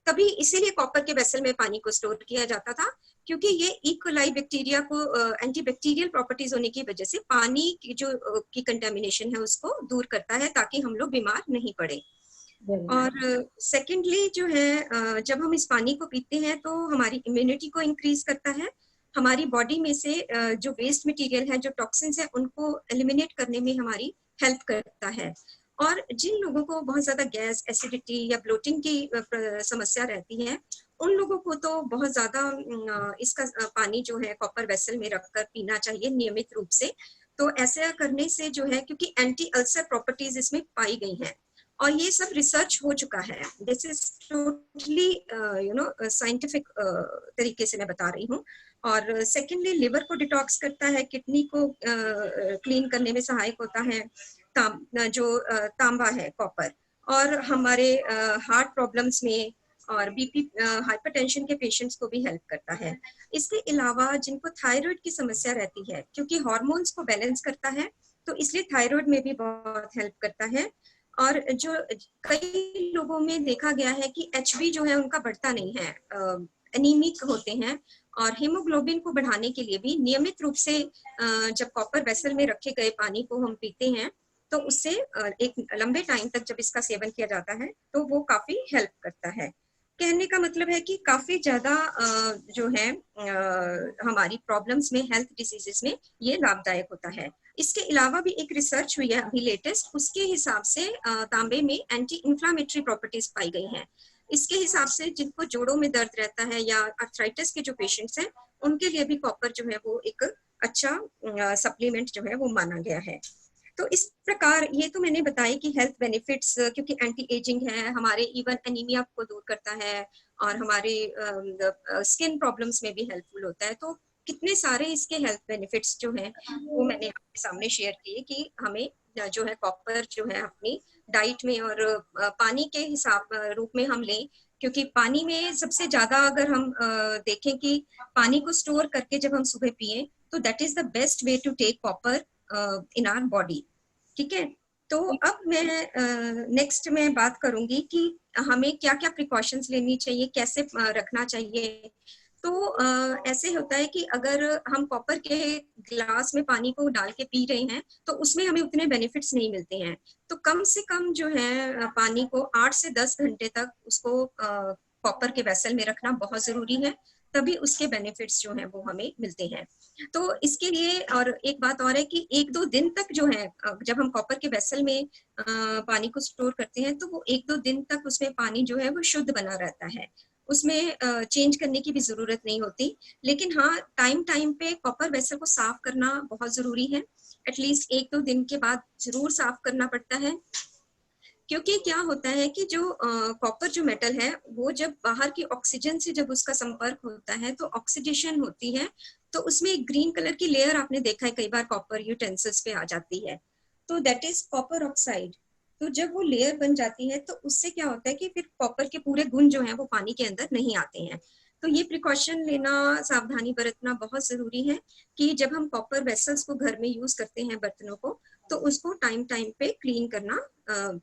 तभी इसीलिए कॉपर के वेसल में पानी को स्टोर किया जाता था, क्योंकि ये ई कोलाई बैक्टीरिया को एंटीबैक्टीरियल प्रॉपर्टीज होने की वजह से पानी की जो की कंटेमिनेशन है उसको दूर करता है ताकि हम लोग बीमार नहीं पड़े। और सेकेंडली जो है जब हम इस पानी को पीते हैं तो हमारी इम्यूनिटी को इंक्रीज करता है, हमारी बॉडी में से जो वेस्ट मटेरियल है, जो टॉक्सिन्स है, उनको एलिमिनेट करने में हमारी हेल्प करता है। और जिन लोगों को बहुत ज्यादा गैस, एसिडिटी या ब्लोटिंग की समस्या रहती है उन लोगों को तो बहुत ज्यादा इसका पानी जो है कॉपर वेसल में रखकर पीना चाहिए नियमित रूप से। तो ऐसा करने से जो है, क्योंकि एंटी अल्सर प्रॉपर्टीज इसमें पाई गई हैं और ये सब रिसर्च हो चुका है, दिस इज टोटली साइंटिफिक तरीके से मैं बता रही हूँ। और सेकेंडली लिवर को डिटॉक्स करता है, किडनी को क्लीन करने में सहायक होता है जो तांबा है कॉपर, और हमारे हार्ट प्रॉब्लम्स में और बीपी हाइपरटेंशन के पेशेंट्स को भी हेल्प करता है। इसके अलावा जिनको थायराइड की समस्या रहती है, क्योंकि हार्मोन्स को बैलेंस करता है तो इसलिए थायराइड में भी बहुत हेल्प करता है। और जो कई लोगों में देखा गया है कि HB जो है उनका बढ़ता नहीं है, एनीमिक होते हैं, और हीमोग्लोबिन को बढ़ाने के लिए भी नियमित रूप से जब कॉपर वेसल में रखे गए पानी को हम पीते हैं तो उससे एक लंबे टाइम तक जब इसका सेवन किया जाता है तो वो काफी हेल्प करता है। कहने का मतलब है कि काफी ज्यादा जो है हमारी प्रॉब्लम्स में, हेल्थ डिसीजेस में ये लाभदायक होता है। इसके अलावा भी एक रिसर्च हुई है अभी लेटेस्ट, उसके हिसाब से तांबे में एंटी इंफ्लामेटरी प्रॉपर्टीज पाई गई हैं। इसके हिसाब से जिनको जोड़ों में दर्द रहता है या आर्थराइटिस के जो पेशेंट्स हैं उनके लिए भी कॉपर जो है वो एक अच्छा सप्लीमेंट जो है वो माना गया है। तो इस प्रकार ये तो मैंने बताया कि हेल्थ बेनिफिट्स, क्योंकि एंटी एजिंग है, हमारे इवन एनीमिया को दूर करता है और हमारे स्किन प्रॉब्लम्स में भी हेल्पफुल होता है। तो कितने सारे इसके हेल्थ बेनिफिट्स जो हैं वो मैंने आपके सामने शेयर किए कि हमें जो है कॉपर जो है अपनी डाइट में और पानी के हिसाब रूप में हम लें, क्योंकि पानी में सबसे ज्यादा अगर हम देखें कि पानी को स्टोर करके जब हम सुबह पिए तो that is the best way to take copper in our body. ठीक है, तो अब मैं नेक्स्ट में बात करूंगी कि हमें क्या क्या प्रिकॉशंस लेनी चाहिए, कैसे रखना चाहिए। तो ऐसे होता है कि अगर हम कॉपर के ग्लास में पानी को डाल के पी रहे हैं तो उसमें हमें उतने बेनिफिट्स नहीं मिलते हैं, तो कम से कम जो है पानी को 8 से 10 घंटे तक उसको कॉपर के वेसल में रखना बहुत जरूरी है, तभी उसके बेनिफिट्स जो हैं वो हमें मिलते हैं। तो इसके लिए और एक बात और है कि 1-2 दिन तक जो है जब हम कॉपर के वेसल में पानी को स्टोर करते हैं तो वो 1-2 दिन तक उसमें पानी जो है वो शुद्ध बना रहता है, उसमें चेंज करने की भी जरूरत नहीं होती। लेकिन हाँ, टाइम टाइम पे कॉपर वेसल को साफ करना बहुत जरूरी है, एटलीस्ट 1-2 दिन के बाद जरूर साफ करना पड़ता है। क्योंकि क्या होता है कि जो कॉपर जो मेटल है वो जब बाहर की ऑक्सीजन से जब उसका संपर्क होता है तो ऑक्सीडेशन होती है, तो उसमें एक ग्रीन कलर की लेयर आपने देखा है कई बार कॉपर यूटेंसिल्स पे आ जाती है, तो दैट इज कॉपर ऑक्साइड। तो जब वो लेयर बन जाती है तो उससे क्या होता है कि फिर कॉपर के पूरे गुण जो है वो पानी के अंदर नहीं आते हैं। तो ये प्रिकॉशन लेना, सावधानी बरतना बहुत जरूरी है कि जब हम कॉपर वेसल्स को घर में यूज करते हैं बर्तनों को, तो उसको टाइम टाइम पे क्लीन करना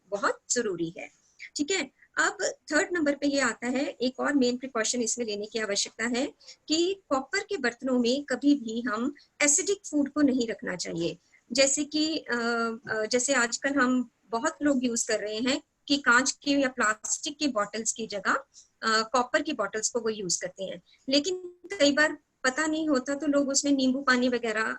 बहुत जरूरी है। ठीक है, अब थर्ड नंबर पे ये आता है, एक और मेन प्रिकॉशन इसमें लेने की आवश्यकता है कि कॉपर के बर्तनों में कभी भी हम एसिडिक फूड को नहीं रखना चाहिए। जैसे कि जैसे आजकल हम बहुत लोग यूज कर रहे हैं कि कांच के या प्लास्टिक के बॉटल्स की जगह कॉपर की बॉटल्स को वो यूज करते हैं, लेकिन कई बार पता नहीं होता तो लोग उसमें नींबू पानी वगैरह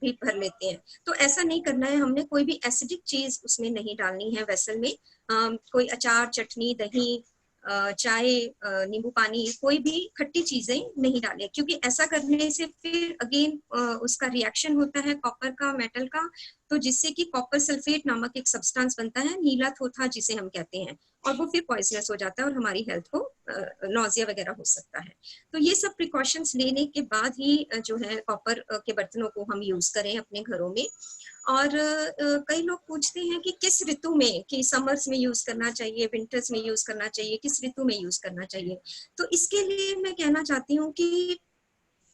भी भर लेते हैं। तो ऐसा नहीं करना है, हमने कोई भी एसिडिक चीज उसमें नहीं डालनी है वेसल में। कोई अचार, चटनी, दही, चाय, नींबू पानी, कोई भी खट्टी चीजें नहीं डालें, क्योंकि ऐसा करने से फिर अगेन उसका रिएक्शन होता है कॉपर का, मेटल का, तो जिससे कि कॉपर सल्फेट नामक एक सब्सटेंस बनता है, नीला थोथा जिसे हम कहते हैं, और वो फिर पॉइजनस हो जाता है और हमारी हेल्थ को नॉजिया वगैरह हो सकता है। तो ये सब प्रिकॉशंस लेने के बाद ही जो है कॉपर के बर्तनों को हम यूज करें अपने घरों में। और कई लोग पूछते हैं कि किस ऋतु में, कि समर्स में यूज करना चाहिए, विंटर्स में यूज करना चाहिए, किस ऋतु में यूज करना चाहिए। तो इसके लिए मैं कहना चाहती हूँ कि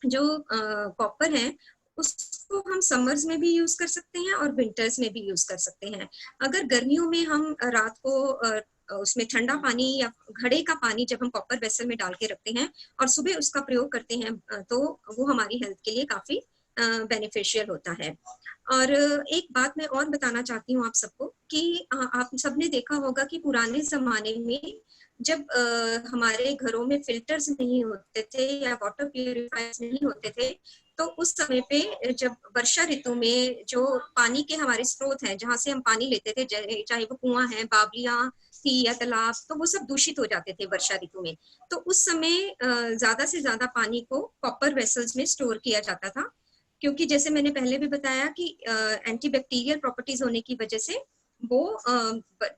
जो कॉपर है उसको हम समर्स में भी यूज कर सकते हैं और विंटर्स में भी यूज कर सकते हैं। अगर गर्मियों में हम रात को उसमें ठंडा पानी या घड़े का पानी जब हम कॉपर वेसल में डाल के रखते हैं और सुबह उसका प्रयोग करते हैं, तो वो हमारी हेल्थ के लिए काफी बेनिफिशियल होता है। और एक बात मैं और बताना चाहती हूँ आप सबको कि आप सबने देखा होगा कि पुराने जमाने में जब हमारे घरों में फिल्टर्स नहीं होते थे या वाटर प्यूरिफायर्स नहीं होते थे, तो उस समय पे जब वर्षा ऋतु में जो पानी के हमारे स्रोत हैं जहाँ से हम पानी लेते थे, चाहे वो कुआं है, बावलियां थी या तालाब, तो वो सब दूषित हो जाते थे वर्षा ऋतु में। तो उस समय ज्यादा से ज्यादा पानी को कॉपर वेसल्स में स्टोर किया जाता था, क्योंकि जैसे मैंने पहले भी बताया कि एंटीबैक्टीरियल प्रॉपर्टीज होने की वजह से वो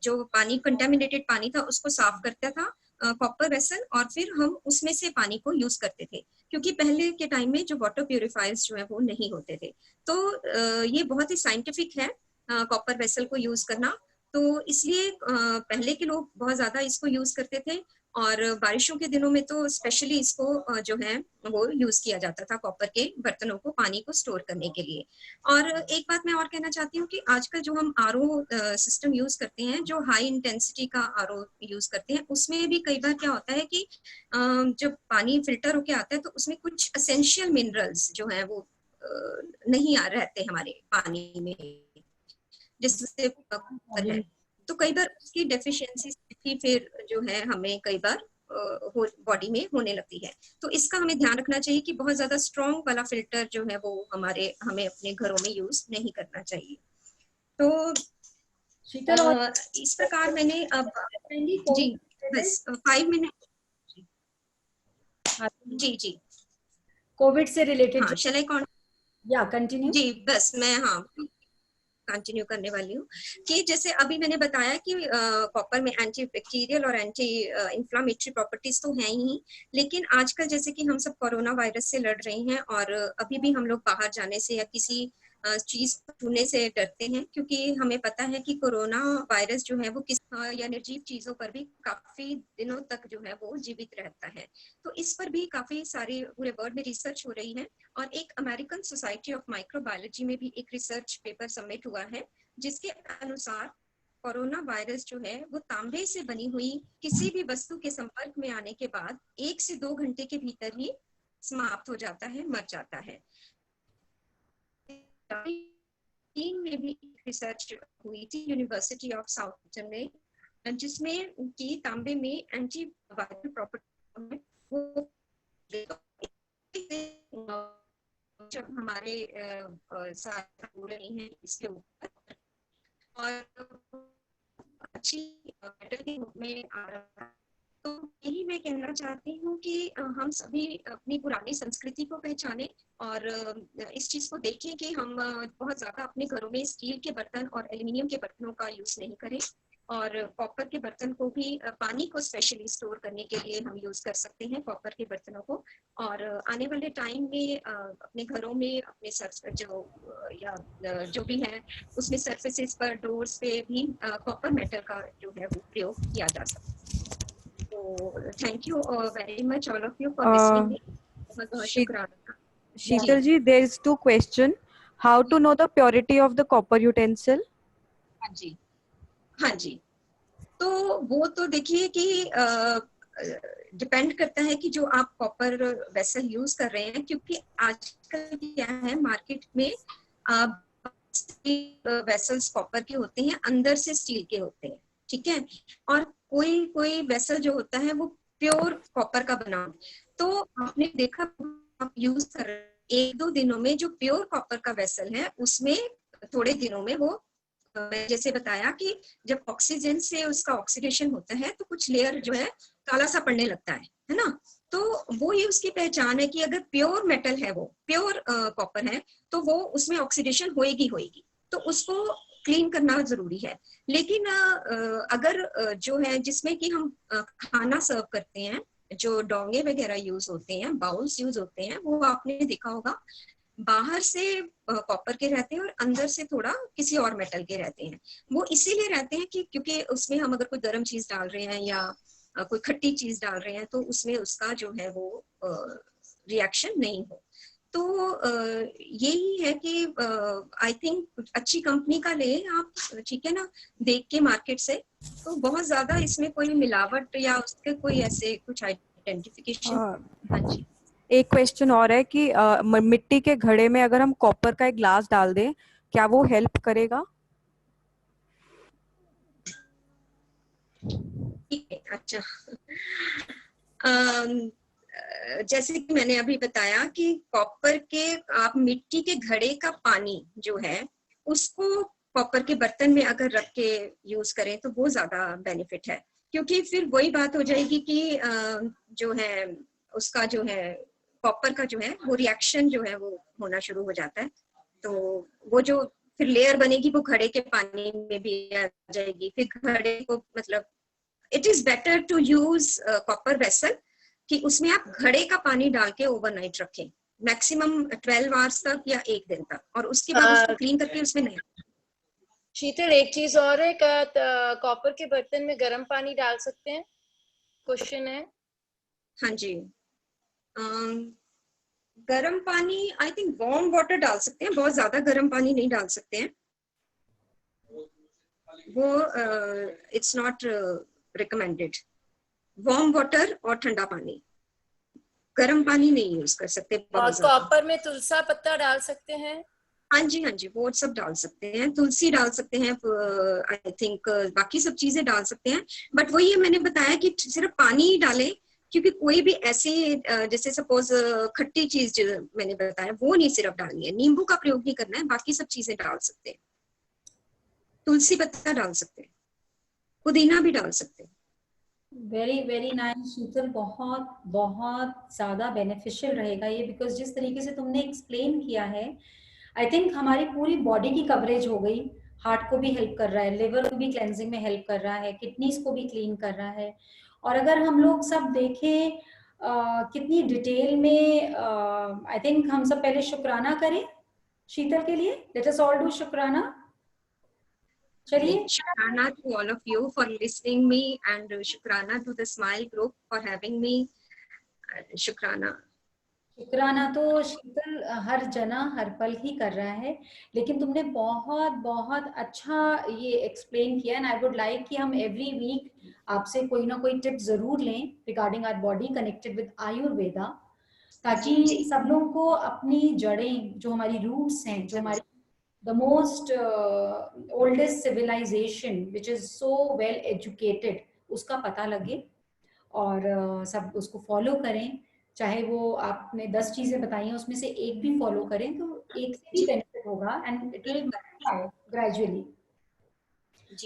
जो पानी, कंटेमिनेटेड पानी था, उसको साफ करता था कॉपर वेसल, और फिर हम उसमें से पानी को यूज करते थे, क्योंकि पहले के टाइम में जो वाटर प्यूरिफायर्स जो है वो नहीं होते थे। तो ये बहुत ही साइंटिफिक है कॉपर वेसल को यूज करना। तो इसलिए पहले के लोग बहुत ज्यादा इसको यूज करते थे, और बारिशों के दिनों में तो स्पेशली इसको जो है वो यूज किया जाता था, कॉपर के बर्तनों को पानी को स्टोर करने के लिए। और एक बात मैं और कहना चाहती हूँ कि आजकल जो हम आरओ सिस्टम यूज करते हैं, जो हाई इंटेंसिटी का आरओ यूज करते हैं, उसमें भी कई बार क्या होता है कि जब पानी फिल्टर होके आता है तो उसमें कुछ एसेंशियल मिनरल्स जो है वो नहीं आ रहते हमारे पानी में, जिससे है। तो कई बार उसकी डेफिशिएंसी भी फिर जो है हमें कई बार बॉडी में होने लगती है। तो इसका हमें ध्यान रखना चाहिए कि बहुत ज्यादा स्ट्रॉन्ग वाला फिल्टर जो है वो हमें अपने घरों में यूज नहीं करना चाहिए। तो इस प्रकार मैंने अब जी बस 5 मिनट जी जी कोविड से रिलेटेड हाँ, शैल आई या कंटिन्यू? जी बस मैं कंटिन्यू करने वाली हूँ कि जैसे अभी मैंने बताया कि कॉपर में एंटी बैक्टीरियल और एंटी इंफ्लामेटरी प्रॉपर्टीज तो हैं ही, लेकिन आजकल जैसे कि हम सब कोरोना वायरस से लड़ रहे हैं, और अभी भी हम लोग बाहर जाने से या किसी चीज छूने से डरते हैं, क्योंकि हमें पता है कि कोरोना वायरस जो है वो किस या निर्जीव चीजों पर भी काफी दिनों तक जो है वो जीवित रहता है। तो इस पर भी काफी सारी पूरे वर्ल्ड में रिसर्च हो रही है, और एक अमेरिकन सोसाइटी ऑफ माइक्रोबायोलॉजी में भी एक रिसर्च पेपर सबमिट हुआ है, जिसके अनुसार कोरोना वायरस जो है वो तांबे से बनी हुई किसी भी वस्तु के संपर्क में आने के बाद 1 से 2 घंटे के भीतर ही समाप्त हो जाता है, मर जाता है। चीन में भी रिसर्च हुई थी यूनिवर्सिटी ऑफ साउथ में, जिसमें कि तांबे में एंटी वायरल प्रॉपर्टी वो जब हमारे साथ हो रही हैं इसके ऊपर, और अच्छी मेटल के रूप में आ रहा है। तो यही मैं कहना चाहती हूँ कि हम सभी अपनी पुरानी संस्कृति को पहचानें, और इस चीज को देखें कि हम बहुत ज्यादा अपने घरों में स्टील के बर्तन और एल्युमिनियम के बर्तनों का यूज नहीं करें, और कॉपर के बर्तन को भी पानी को स्पेशली स्टोर करने के लिए हम यूज कर सकते हैं कॉपर के बर्तनों को। और आने वाले टाइम में अपने घरों में अपने जो भी है उसमें सर्फेसिस पर डोर्स पे भी कॉपर मेटल का जो है वो प्रयोग किया जा सकता है। तो thank you very much all of you for listening me. बहुत बहुत शुक्राना। Sheetal ji, there is 2 question. How to know the purity of the copper utensil? हाँ जी, हाँ जी। तो वो तो देखिए कि डिपेंड करता है कि जो आप कॉपर वेसल यूज कर रहे हैं, क्योंकि आजकल क्या है मार्केट में वेसल्स कॉपर के होते हैं, अंदर से स्टील के होते हैं, ठीक है। और कोई कोई वेसल जो होता है वो प्योर कॉपर का बना। तो आपने देखा आप यूज कर रहे हैं, 1-2 दिनों में जो प्योर कॉपर का वेसल है उसमें थोड़े दिनों में वो मैं जैसे बताया कि जब ऑक्सीजन से उसका ऑक्सीडेशन होता है तो कुछ लेयर जो है काला सा पड़ने लगता है ना। तो वो ही उसकी पहचान है कि अगर प्योर मेटल है, वो प्योर कॉपर है, तो वो उसमें ऑक्सीडेशन होएगी। तो उसको क्लीन करना जरूरी है। लेकिन अगर जो है जिसमें कि हम खाना सर्व करते हैं, जो डोंगे वगैरह यूज होते हैं, बाउल्स यूज होते हैं, वो आपने देखा होगा बाहर से कॉपर के रहते हैं और अंदर से थोड़ा किसी और मेटल के रहते हैं। वो इसीलिए रहते हैं कि क्योंकि उसमें हम अगर कोई गर्म चीज डाल रहे हैं या कोई खट्टी चीज डाल रहे हैं तो उसमें उसका जो है वो रिएक्शन नहीं हो। तो यही है कि आई थिंक अच्छी कंपनी का ले आप, ठीक है ना, देख के मार्केट से। तो बहुत ज्यादा इसमें कोई मिलावट या उसके कोई ऐसे कुछ आइडेंटिफिकेशन। हाँ जी। एक क्वेश्चन और है कि मिट्टी के घड़े में अगर हम कॉपर का एक ग्लास डाल दें, क्या वो हेल्प करेगा? ठीक है, अच्छा। जैसे कि मैंने अभी बताया कि कॉपर के आप मिट्टी के घड़े का पानी जो है उसको कॉपर के बर्तन में अगर रख के यूज करें तो वो ज्यादा बेनिफिट है। क्योंकि फिर वही बात हो जाएगी कि जो है उसका जो है कॉपर का जो है वो रिएक्शन जो है वो होना शुरू हो जाता है। तो वो जो फिर लेयर बनेगी वो घड़े के पानी में भी आ जाएगी। फिर घड़े को मतलब it is better to use copper vessel कि उसमें आप घड़े का पानी डाल के ओवरनाइट रखें, मैक्सिमम 12 आवर्स तक या 1 दिन तक, और उसके बाद उसको क्लीन करके उसमें नहीं। शीतल, एक चीज और है, क्या कॉपर के बर्तन में गर्म पानी डाल सकते हैं? क्वेश्चन है। हाँ जी, गर्म पानी आई थिंक वार्म वाटर डाल सकते हैं, बहुत ज्यादा गर्म पानी नहीं डाल सकते हैं, वो it's not recommended. Warm water और ठंडा पानी, गर्म पानी नहीं यूज कर सकते। और कॉपर में तुलसा पत्ता डाल सकते हैं? हाँ जी, हाँ जी, वो सब डाल सकते हैं, तुलसी डाल सकते हैं, आई थिंक बाकी सब चीजें डाल सकते हैं। बट वही मैंने बताया कि सिर्फ पानी ही डालें, क्योंकि कोई भी ऐसी जैसे सपोज खट्टी चीज जो मैंने बताया वो नहीं सिर्फ डालनी है, नींबू का प्रयोग नहीं करना है, बाकी सब चीजें डाल सकते हैं। तुलसी पत्ता डाल सकते हैं, पुदीना भी डाल सकते हैं। वेरी वेरी नाइस शीतल, बहुत बहुत ज्यादा बेनिफिशियल रहेगा ये, बिकॉज जिस तरीके से तुमने एक्सप्लेन किया है आई थिंक हमारी पूरी बॉडी की कवरेज हो गई। हार्ट को भी हेल्प कर रहा है, लिवर को भी क्लेंजिंग में हेल्प कर रहा है, किडनीज को भी क्लीन कर रहा है। और अगर हम लोग सब देखें कितनी डिटेल में, आई थिंक हम सब पहले शुक्राना करें शीतल के लिए। लेट अस ऑल डू शुक्राना। चलिए, शुक्राना to all of you for listening me and शुक्राना to the Smile group for having me. शुक्राना। शुक्राना तो शीतल हर जना हर पल ही कर रहा है, लेकिन तुमने बहुत बहुत अच्छा ये एक्सप्लेन किया। एंड आई वुड लाइक कि हम एवरी वीक आपसे कोई ना कोई टिप जरूर लें regarding our body connected with Ayurveda, ताकि सब लोगों को अपनी जड़ें, जो हमारी रूट्स हैं, जो हमारी the most oldest civilization which is so well educated, उसका पता लगे और सब उसको फॉलो करें। चाहे वो आपने 10 चीजें बताई हैं उसमें से एक भी फॉलो करें तो एक से भी बेनिफिट होगा and it will multiply gradually.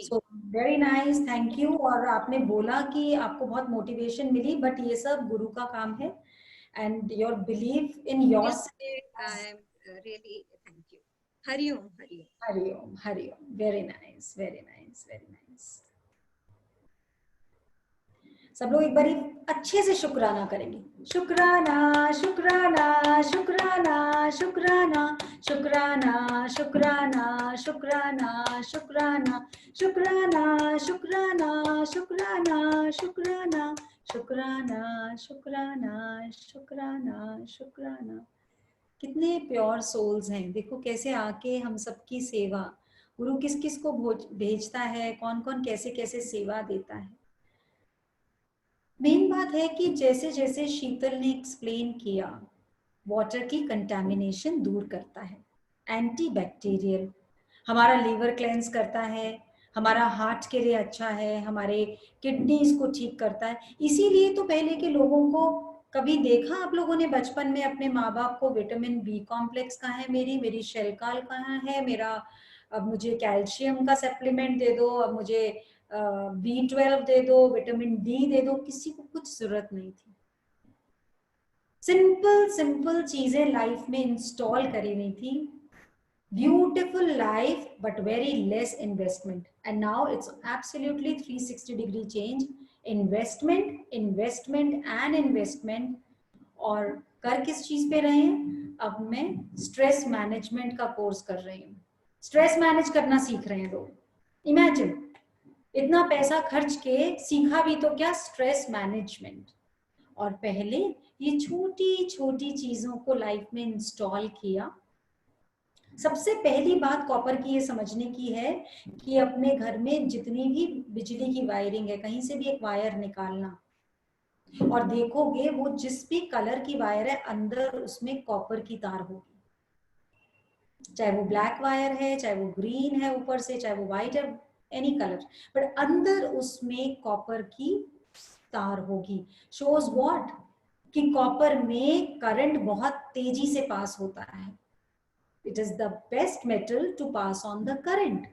So very nice, thank you. और आपने बोला कि आपको बहुत मोटिवेशन मिली, बट ये सब गुरु का काम है and your believe in yourself. Really thank you. Hariom Hariom Hariom Hariom. Very nice, very nice, very nice. सब लोग एक बारी अच्छे से शुक्राना करेंगे। शुक्राना शुक्राना शुक्राना शुक्राना शुक्राना शुक्राना शुक्राना शुक्राना शुक्राना शुक्राना शुक्राना शुक्राना शुक्राना शुक्राना शुक्राना शुक्राना। कितने प्योर सोल्स हैं, देखो कैसे आके हम सबकी सेवा, गुरु किस किस को भेजता है, कौन कौन कैसे कैसे सेवा देता है। मेन बात है कि जैसे जैसे शीतल ने एक्सप्लेन किया, वाटर की कंटामिनेशन दूर करता है, एंटी बैक्टीरियल, हमारा लीवर क्लेंस करता है, हमारा हार्ट के लिए अच्छा है, हमारे किडनीज को ठीक करता है। इसीलिए तो पहले के लोगों को, कभी देखा आप लोगों ने बचपन में अपने माँ बाप को, विटामिन बी कॉम्प्लेक्स कहाँ है मेरी शेलकाल कहाँ है मेरा, अब मुझे कैल्शियम का सप्लीमेंट दे दो, अब मुझे B12 दे दो, विटामिन डी दे दो, किसी को कुछ जरूरत नहीं थी। सिंपल सिंपल चीजें लाइफ में इंस्टॉल करी हुई थी। Beautiful life but very less investment, and now it's absolutely 360-degree change, investment investment and investment। और कर किस चीज पे रहे हैं, अब मैं स्ट्रेस मैनेजमेंट का कोर्स कर रही हूँ, स्ट्रेस मैनेज करना सीख रहे हैं लोग। इमेजिन इतना पैसा खर्च के सीखा भी तो क्या, स्ट्रेस मैनेजमेंट। और पहले ये छोटी छोटी चीजों को लाइफ में इंस्टॉल किया। सबसे पहली बात कॉपर की ये समझने की है कि अपने घर में जितनी भी बिजली की वायरिंग है, कहीं से भी एक वायर निकालना और देखोगे वो जिस भी कलर की वायर है, अंदर उसमें कॉपर की तार होगी। चाहे वो ब्लैक वायर है, चाहे वो ग्रीन है ऊपर से, चाहे वो व्हाइट है, एनी कलर, बट अंदर उसमें कॉपर की तार होगी। शोज व्हाट, कि कॉपर में करंट बहुत तेजी से पास होता है। It is the best metal to pass on the current।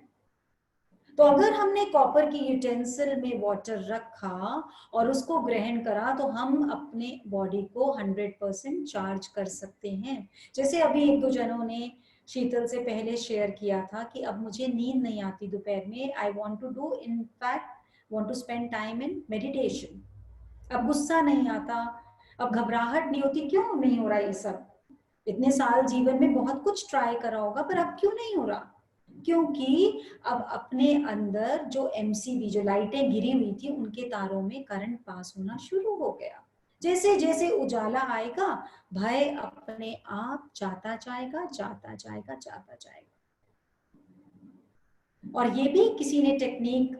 तो अगर हमने कॉपर की यूटेंसिल में वाटर रखा और उसको ग्रहण करा, तो हम अपने बॉडी को 100% चार्ज कर सकते हैं। जैसे अभी एक दो जनों ने शीतल से पहले शेयर किया था कि अब मुझे नींद नहीं आती दोपहर में, I want to do, in fact want to spend time in meditation. अब गुस्सा नहीं आता, अब घबराहट नहीं होती। क्यों नहीं हो रहा ये सब? इतने साल जीवन में बहुत कुछ ट्राई करा होगा, पर अब क्यों नहीं हो रहा? क्योंकि अब अपने अंदर जो MCB, जो लाइटें गिरी हुई थी, उनके तारों में करंट पास होना शुरू हो गया। जैसे जैसे उजाला आएगा, भय अपने आप जाता जाएगा जाता जाएगा जाता जाएगा। और ये भी किसी ने टेक्निक,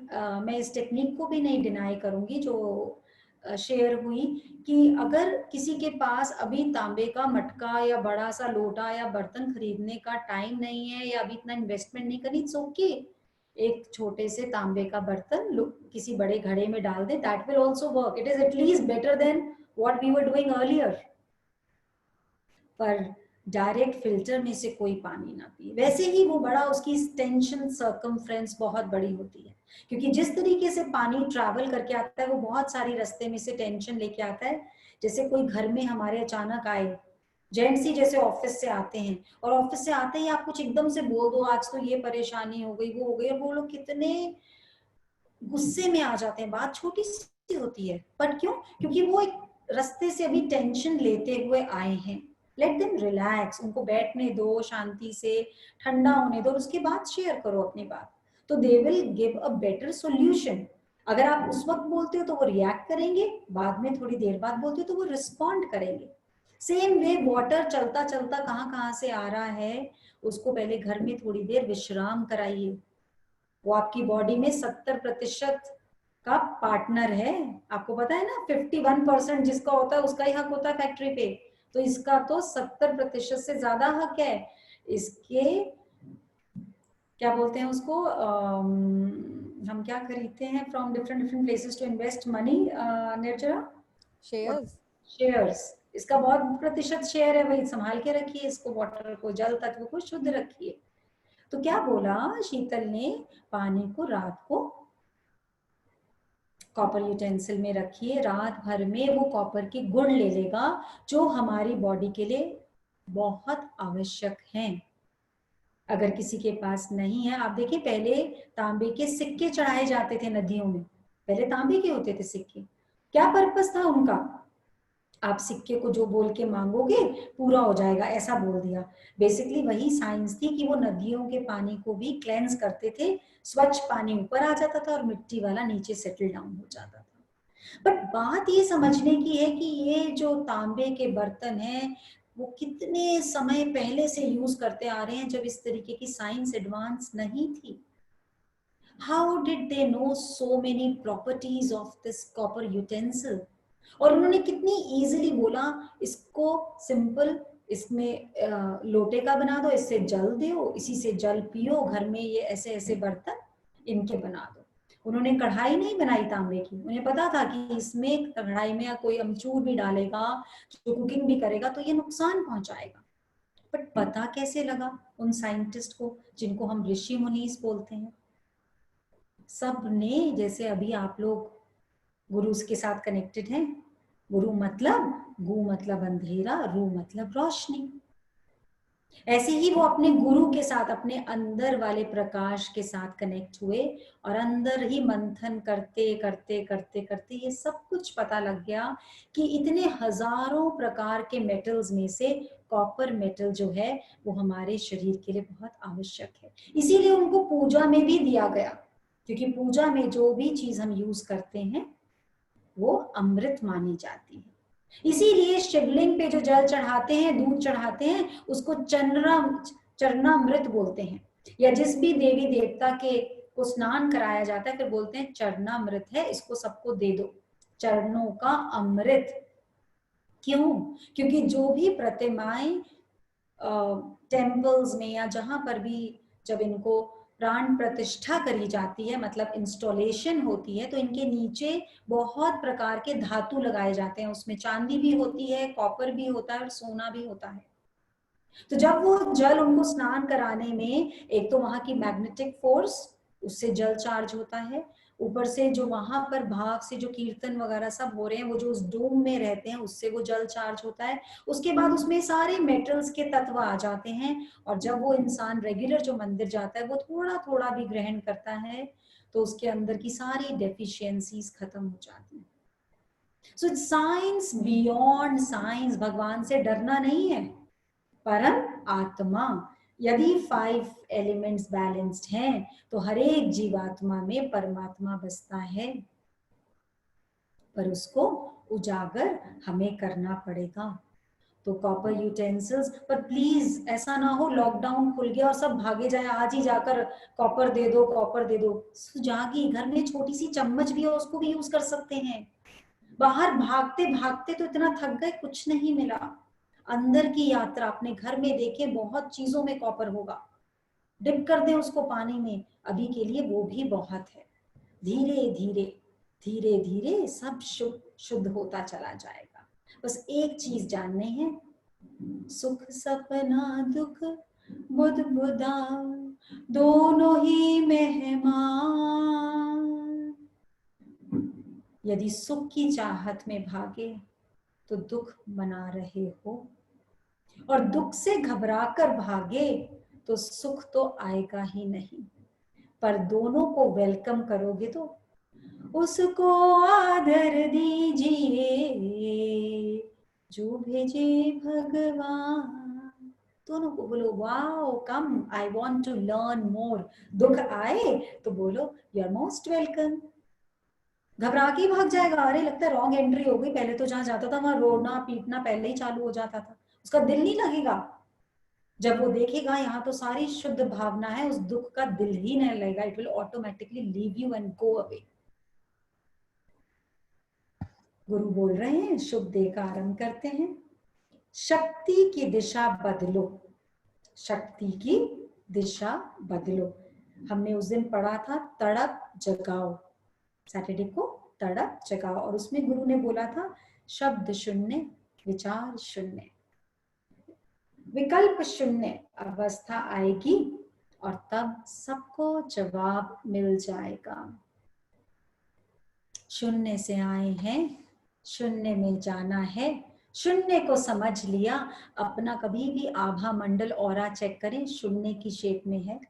मैं इस टेक्निक को भी नहीं डिनाई करूंगी जो शेयर हुई, कि अगर किसी के पास अभी तांबे का मटका या बड़ा सा लोटा या बर्तन खरीदने का टाइम नहीं है, या अभी इतना इन्वेस्टमेंट नहीं करनी, सो ओके, एक छोटे से तांबे का बर्तन किसी बड़े घड़े में डाल दे, that will also work. It is at least better than what we were doing earlier. पर डायरेक्ट फिल्टर में से कोई पानी ना पिए। वैसे ही वो बड़ा, उसकी टेंशन सर्कमफ्रेंस बहुत बड़ी होती है, क्योंकि जिस तरीके से पानी ट्रैवल करके आता है, वो बहुत सारी रास्ते में से टेंशन लेके आता है। जैसे कोई घर में हमारे अचानक आए, जेंट्स ही जैसे ऑफिस से आते हैं, और ऑफिस से आते ही आप कुछ एकदम से बोल दो, आज तो ये परेशानी हो गई, वो हो गई, और वो लोग कितने गुस्से में आ जाते हैं। बात छोटी सी होती है, बट क्यों? क्योंकि वो एक रास्ते से अभी टेंशन लेते हुए आए हैं। लेट देम रिलैक्स, उनको बैठने दो, शांति से ठंडा होने दो, और उसके बाद शेयर करो अपनी बात, तो they will give a better solution. अगर आप उस वक्त बोलते हो तो वो रिएक्ट करेंगे, बाद में थोड़ी देर बाद बोलते हो तो वो रिस्पॉन्ड करेंगे। सेम वे वाटर चलता चलता कहाँ से आ रहा है, उसको पहले घर में थोड़ी देर विश्राम कराइए। वो आपकी बॉडी में 70% का पार्टनर है। आपको पता है ना, 51% जिसका होता है उसका ही हक होता है फैक्ट्री पे, तो इसका तो 70% से ज्यादा हक है। इसके क्या बोलते हैं उसको, हम क्या खरीदते हैं from different places to invest money, Nirjara? Shares. इसका बहुत प्रतिशत शेयर है, वही संभाल के रखिए इसको, वाटर को, जल तत्व को शुद्ध रखिए। तो क्या बोला शीतल ने, पानी को रात को कॉपर यूटेंसिल में रखिए, रात भर में वो कॉपर के गुण ले लेगा, जो हमारी बॉडी के लिए बहुत आवश्यक हैं। अगर किसी के पास नहीं है, आप देखिए पहले तांबे के सिक्के चढ़ाए जाते थे नदियों में, पहले तांबे के होते थे सिक्के, क्या पर्पस था उनका? आप सिक्के को जो बोल के मांगोगे पूरा हो जाएगा, ऐसा बोल दिया। बेसिकली वही साइंस थी कि वो नदियों के पानी को भी क्लेंस करते थे, स्वच्छ पानी ऊपर आ जाता था और मिट्टी वाला नीचे सेटल डाउन हो जाता था। बट बात ये समझने की है कि ये जो तांबे के बर्तन हैं वो कितने समय पहले से यूज करते आ रहे हैं, जब इस तरीके की साइंस एडवांस नहीं थी। How did they know so many properties of this copper utensil? और उन्होंने कितनी इजीली बोला, इसको सिंपल, इसमें लोटे का बना दो, इससे जल दो, इसी से जल पियो, घर में ये ऐसे ऐसे बर्तन इनके बना दो। उन्होंने कढ़ाई नहीं बनाई तांबे की, उन्हें पता था कि इसमें कढ़ाई में या कोई अमचूर भी डालेगा, जो कुकिंग भी करेगा तो ये नुकसान पहुंचाएगा। बट पता कैसे लगा उन साइंटिस्ट को, जिनको हम ऋषि मुनीस बोलते हैं? सब ने, जैसे अभी आप लोग गुरु के साथ कनेक्टेड हैं, गुरु मतलब, गु मतलब अंधेरा, रू मतलब रोशनी, ऐसे ही वो अपने गुरु के साथ, अपने अंदर वाले प्रकाश के साथ कनेक्ट हुए और अंदर ही मंथन करते करते करते करते ये सब कुछ पता लग गया कि इतने हजारों प्रकार के मेटल्स में से कॉपर मेटल जो है वो हमारे शरीर के लिए बहुत आवश्यक है। इसीलिए उनको पूजा में भी दिया गया, क्योंकि पूजा में जो भी चीज हम यूज करते हैं वो अमृत मानी जाती है। इसीलिए शिवलिंग पे जो जल चढ़ाते हैं, दूध चढ़ाते हैं, उसको चरणामृत बोलते हैं। या जिस भी देवी देवता के को स्नान कराया जाता है, फिर बोलते हैं चरणामृत है, इसको सबको दे दो, चरणों का अमृत। क्यों? क्योंकि जो भी प्रतिमाएं टेम्पल्स में या जहां पर भी जब इनको प्राण प्रतिष्ठा करी जाती है, मतलब इंस्टॉलेशन होती है, तो इनके नीचे बहुत प्रकार के धातु लगाए जाते हैं। उसमें चांदी भी होती है, कॉपर भी होता है और सोना भी होता है। तो जब वो जल उनको स्नान कराने में, एक तो वहां की मैग्नेटिक फोर्स, उससे जल चार्ज होता है, ऊपर से जो वहां पर भाव से जो कीर्तन वगैरह सब हो रहे हैं, वो जो उस डोम में रहते हैं, उससे वो जल चार्ज होता है। उसके बाद उसमें सारे मेटल्स के तत्व आ जाते हैं, और जब वो इंसान रेगुलर जो मंदिर जाता है वो थोड़ा थोड़ा भी ग्रहण करता है, तो उसके अंदर की सारी डेफिशिएंसीज खत्म हो जाती हैं। सो साइंस बियॉन्ड साइंस, भगवान से डरना नहीं है। परम आत्मा, यदि 5 एलिमेंट्स बैलेंस्ड हैं तो हर एक जीवात्मा में परमात्मा बसता है, पर उसको उजागर हमें करना पड़ेगा। तो कॉपर यूटेंसिल्स, पर प्लीज ऐसा ना हो लॉकडाउन खुल गया और सब भागे जाए, आज ही जाकर कॉपर दे दो, कॉपर दे दो। सुजागी, घर में छोटी सी चम्मच भी हो उसको भी यूज कर सकते हैं। बाहर भागते भागते तो इतना थक गए, कुछ नहीं मिला। अंदर की यात्रा अपने घर में देखें, बहुत चीजों में कॉपर होगा, डिप कर दें उसको पानी में, अभी के लिए वो भी बहुत है। धीरे धीरे धीरे धीरे सब शुद्ध होता चला जाएगा। बस एक चीज जाननी है, सुख सपना दुख बुदबुदा दोनों ही मेहमान। यदि सुख की चाहत में भागे तो दुख मना रहे हो, और दुख से घबराकर भागे तो सुख तो आएगा ही नहीं। पर दोनों को वेलकम करोगे तो उसको आदर दीजिए जो भेजे भगवान। दोनों को बोलो wow come, I want to learn more. दुख आए तो बोलो यू आर मोस्ट वेलकम। घबरा के भाग जाएगा, अरे लगता है रॉन्ग एंट्री हो गई, पहले तो जहां जाता था वहां रोना पीटना पहले ही चालू हो जाता था, उसका दिल नहीं लगेगा। जब वो देखेगा यहाँ तो सारी शुद्ध भावना है, उस दुख का दिल ही नहीं लगेगा, it will automatically leave you and go away. गुरु बोल रहे हैं, शुभ दे का आरंभ करते हैं। शक्ति की दिशा बदलो, शक्ति की दिशा बदलो। हमने उस दिन पढ़ा था तड़प जगाओ, सैटरडे को तड़प जगाओ, और उसमें गुरु ने बोला था शब्द शून्य, विचार शून्य, विकल्प शून्य अवस्था आएगी और तब सबको जवाब मिल जाएगा। शून्य से आए हैं, शून्य में जाना है, शून्य को समझ लिया। अपना कभी भी आभा मंडल ऑरा चेक करें, शून्य की शेप में है,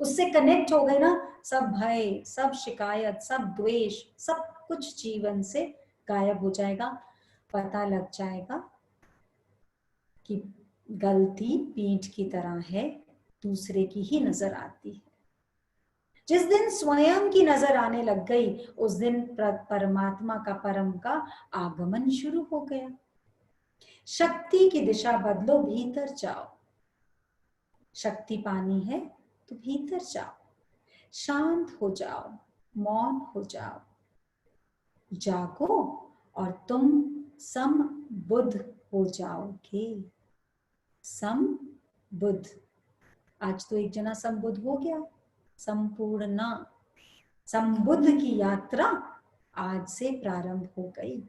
उससे कनेक्ट हो गए ना, सब भय, सब शिकायत, सब द्वेष, सब कुछ जीवन से गायब हो जाएगा। पता लग जाएगा कि गलती पीठ की तरह है, दूसरे की ही नजर आती है। जिस दिन स्वयं की नजर आने लग गई, उस दिन परमात्मा का, परम का आगमन शुरू हो गया। शक्ति की दिशा बदलो, भीतर जाओ। शक्ति पानी है तो भीतर जाओ, शांत हो जाओ, मौन हो जाओ, जागो और तुम समबुद्ध हो जाओगे। समबुद्ध। आज तो एक जना समबुद्ध हो गया। संपूर्ण संबुद्ध की यात्रा आज से प्रारंभ हो गई।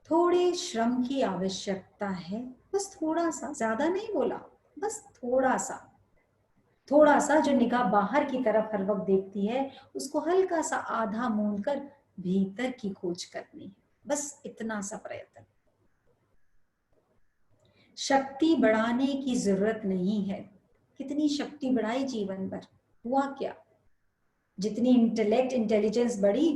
थोड़े श्रम की आवश्यकता है, बस थोड़ा सा, ज्यादा नहीं बोला, बस थोड़ा सा। थोड़ा सा जो निगाह बाहर की तरफ हर वक्त देखती है, उसको हल्का सा आधा मूंद कर भीतर की खोज करनी है, बस इतना सा प्रयत्न। शक्ति बढ़ाने की जरूरत नहीं है। कितनी शक्ति बढ़ाई जीवन भर, हुआ क्या? जितनी इंटेलिजेंस बढ़ी,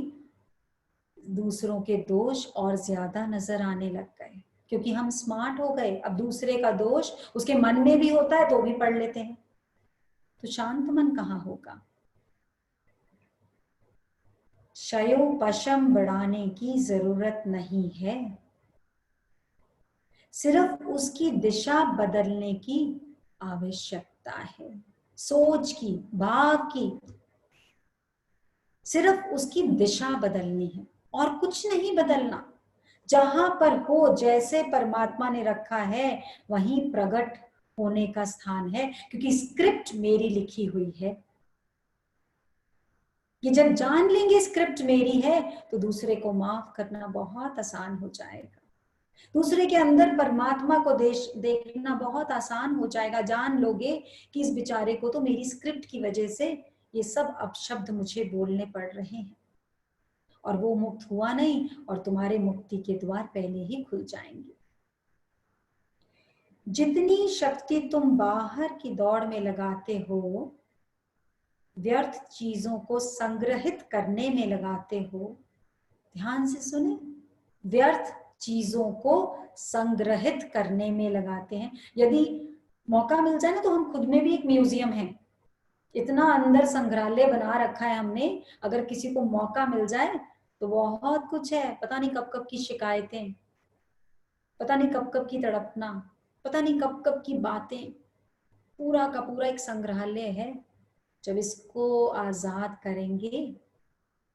दूसरों के दोष और ज्यादा नजर आने लग गए, क्योंकि हम स्मार्ट हो गए। अब दूसरे का दोष उसके मन में भी होता है तो भी पढ़ लेते हैं, तो शांत मन कहाँ होगा? शयोपशम बढ़ाने की जरूरत नहीं है, सिर्फ उसकी दिशा बदलने की आवश्यकता है। सोच की, भाव की, सिर्फ उसकी दिशा बदलनी है और कुछ नहीं बदलना। जहां पर हो, जैसे परमात्मा ने रखा है वहीं प्रकट होने का स्थान है, क्योंकि स्क्रिप्ट मेरी लिखी हुई है। ये जब जान लेंगे स्क्रिप्ट मेरी है, तो दूसरे को माफ करना बहुत आसान हो जाएगा। दूसरे के अंदर परमात्मा को देखना बहुत आसान हो जाएगा। जान लोगे कि इस बेचारे को तो मेरी स्क्रिप्ट की वजह से ये सब अपशब्द मुझे बोलने पड़ रहे हैं, और वो मुक्त हुआ नहीं, और तुम्हारे मुक्ति के द्वार पहले ही खुल जाएंगे। जितनी शक्ति तुम बाहर की दौड़ में लगाते हो, व्यर्थ चीजों को संग्रहित करने में लगाते हो, ध्यान से सुने, व्यर्थ चीजों को संग्रहित करने में लगाते हैं। यदि मौका मिल जाए ना, तो हम खुद में भी एक म्यूजियम है, इतना अंदर संग्रहालय बना रखा है हमने। अगर किसी को मौका मिल जाए तो बहुत कुछ है। पता नहीं कब कब की शिकायतें, पता नहीं कब कब की तड़पना, पता नहीं कब कब की बातें, पूरा का पूरा एक संग्रहालय है। जब इसको आजाद करेंगे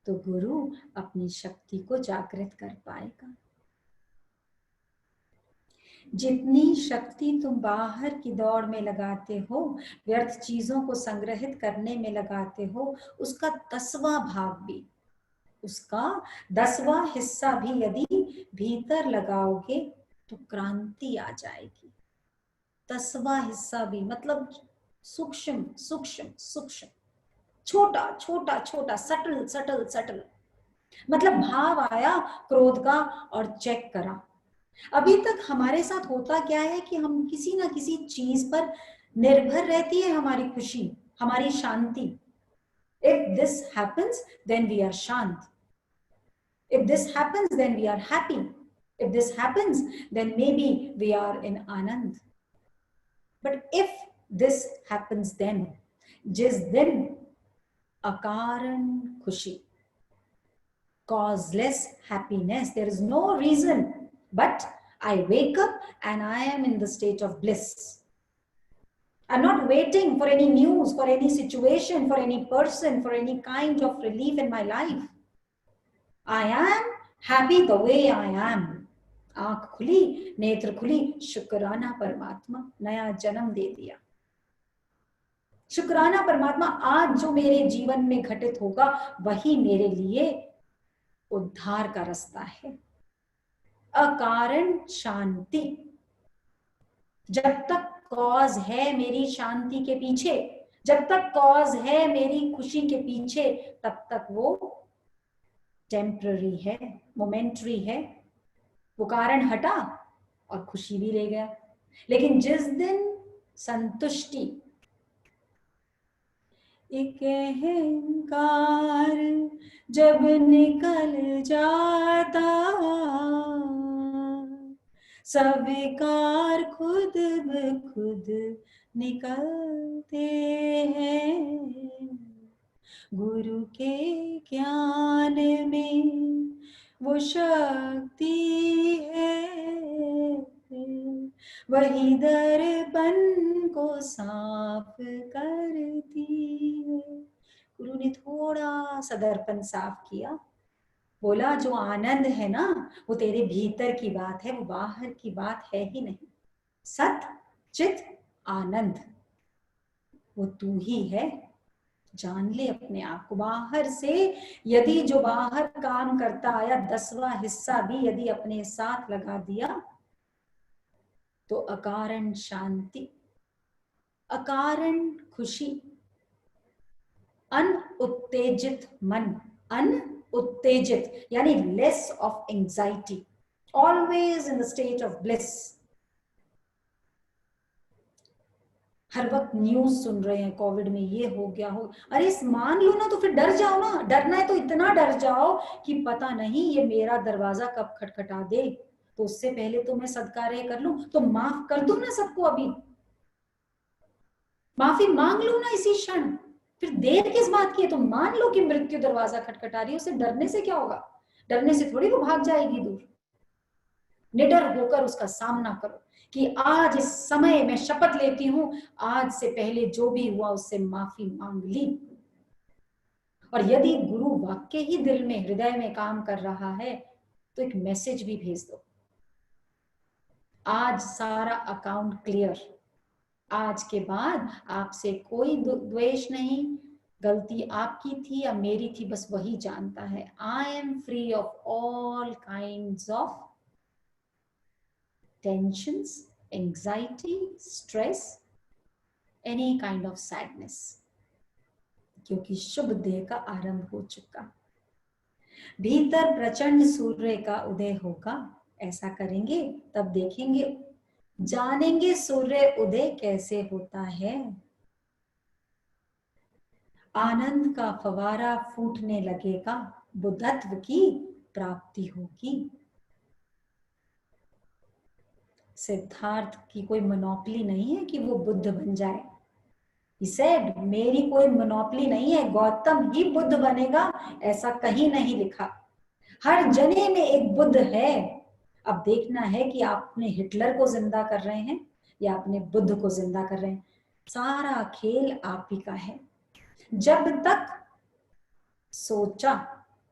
तो गुरु अपनी शक्ति को जागृत कर पाएगा। जितनी शक्ति तुम बाहर की दौड़ में लगाते हो, व्यर्थ चीजों को संग्रहित करने में लगाते हो, उसका 10वां भाग भी, उसका 10वां हिस्सा भी यदि भीतर लगाओगे तो क्रांति आ जाएगी। 10वां हिस्सा भी मतलब सूक्ष्म सूक्ष्म सूक्ष्म, छोटा छोटा छोटा, सटल सटल सटल। मतलब भाव आया क्रोध का और चेक करा। अभी तक हमारे साथ होता क्या है कि हम किसी ना किसी चीज पर निर्भर रहती है हमारी खुशी, हमारी शांति। If this happens, then we are shant. If this happens, then we are happy. If this happens, then maybe we are in Anand. But if this happens, then जिस दिन अकारण खुशी, causeless happiness, there is no reason, but I wake up and I am in the state of bliss. I'm not waiting for any news, for any situation, for any person, for any kind of relief in my life. I am happy the way I am. आंख खुली, नेत्र खुली, शुक्राना परमात्मा, नया जन्म दे दिया। शुक्राना परमात्मा, आज जो मेरे जीवन में घटित होगा वही मेरे लिए उद्धार का रास्ता है। अकारण शांति। जब तक कॉज है मेरी शांति के पीछे, जब तक कॉज है मेरी खुशी के पीछे, तब तक वो टेम्पररी है, मोमेंटरी है। वो कारण हटा और खुशी भी ले गया। लेकिन जिस दिन संतुष्टि, एक अहंकार जब निकल जाता, सब विकार खुद ब खुद निकलते हैं। गुरु के ज्ञान में वो शक्ति है, वही दर्पण को साफ करती है। गुरु ने थोड़ा सा दर्पण साफ किया, बोला जो आनंद है ना वो तेरे भीतर की बात है, वो बाहर की बात है ही नहीं। सत चित आनंद वो तू ही है, जान ले अपने आप को। बाहर से यदि जो बाहर काम करता आया 10वां हिस्सा भी यदि अपने साथ लगा दिया तो अकारण शांति, अकारण खुशी, अनउत्तेजित मन, अनउत्तेजित यानी less of anxiety, always in the state of bliss. हर वक्त न्यूज सुन रहे हैं कोविड में ये हो गया हो, अरे मान लो ना तो फिर डर जाओ ना। डरना है तो इतना डर जाओ कि पता नहीं ये मेरा दरवाजा कब खटखटा दे, तो उससे पहले तो मैं सदकार्य कर लूं, तो माफ कर दूं ना सबको। अभी माफी मांग लो ना इसी क्षण, फिर देर किस बात की है। तो मान लो कि मृत्यु दरवाजा खटखटा रही है, उसे डरने से क्या होगा? डरने से थोड़ी वो भाग जाएगी दूर। निडर होकर उसका सामना करो कि आज इस समय मैं शपथ लेती हूं, आज से पहले जो भी हुआ उससे माफी मांग ली। और यदि गुरु वाक्य ही दिल में हृदय में काम कर रहा है तो एक मैसेज भी भेज दो, आज सारा अकाउंट क्लियर, आज के बाद आपसे कोई द्वेष नहीं, गलती आपकी थी या मेरी थी बस वही जानता है। I am free of all kinds of tensions, anxiety, stress, any kind of sadness, क्योंकि शुभ देह का आरंभ हो चुका। भीतर प्रचंड सूर्य का उदय होगा। ऐसा करेंगे तब देखेंगे, जानेंगे सूर्य उदय कैसे होता है। आनंद का फवारा फूटने लगेगा, बुद्धत्व की प्राप्ति होगी। सिद्धार्थ की कोई मोनोपोली नहीं है कि वो बुद्ध बन जाए। He said, मेरी कोई मोनोपोली नहीं है, गौतम ही बुद्ध बनेगा, ऐसा कहीं नहीं लिखा। हर जने में एक बुद्ध है। अब देखना है कि आप अपने हिटलर को जिंदा कर रहे हैं या अपने बुद्ध को जिंदा कर रहे हैं। सारा खेल आप ही का है। जब तक सोचा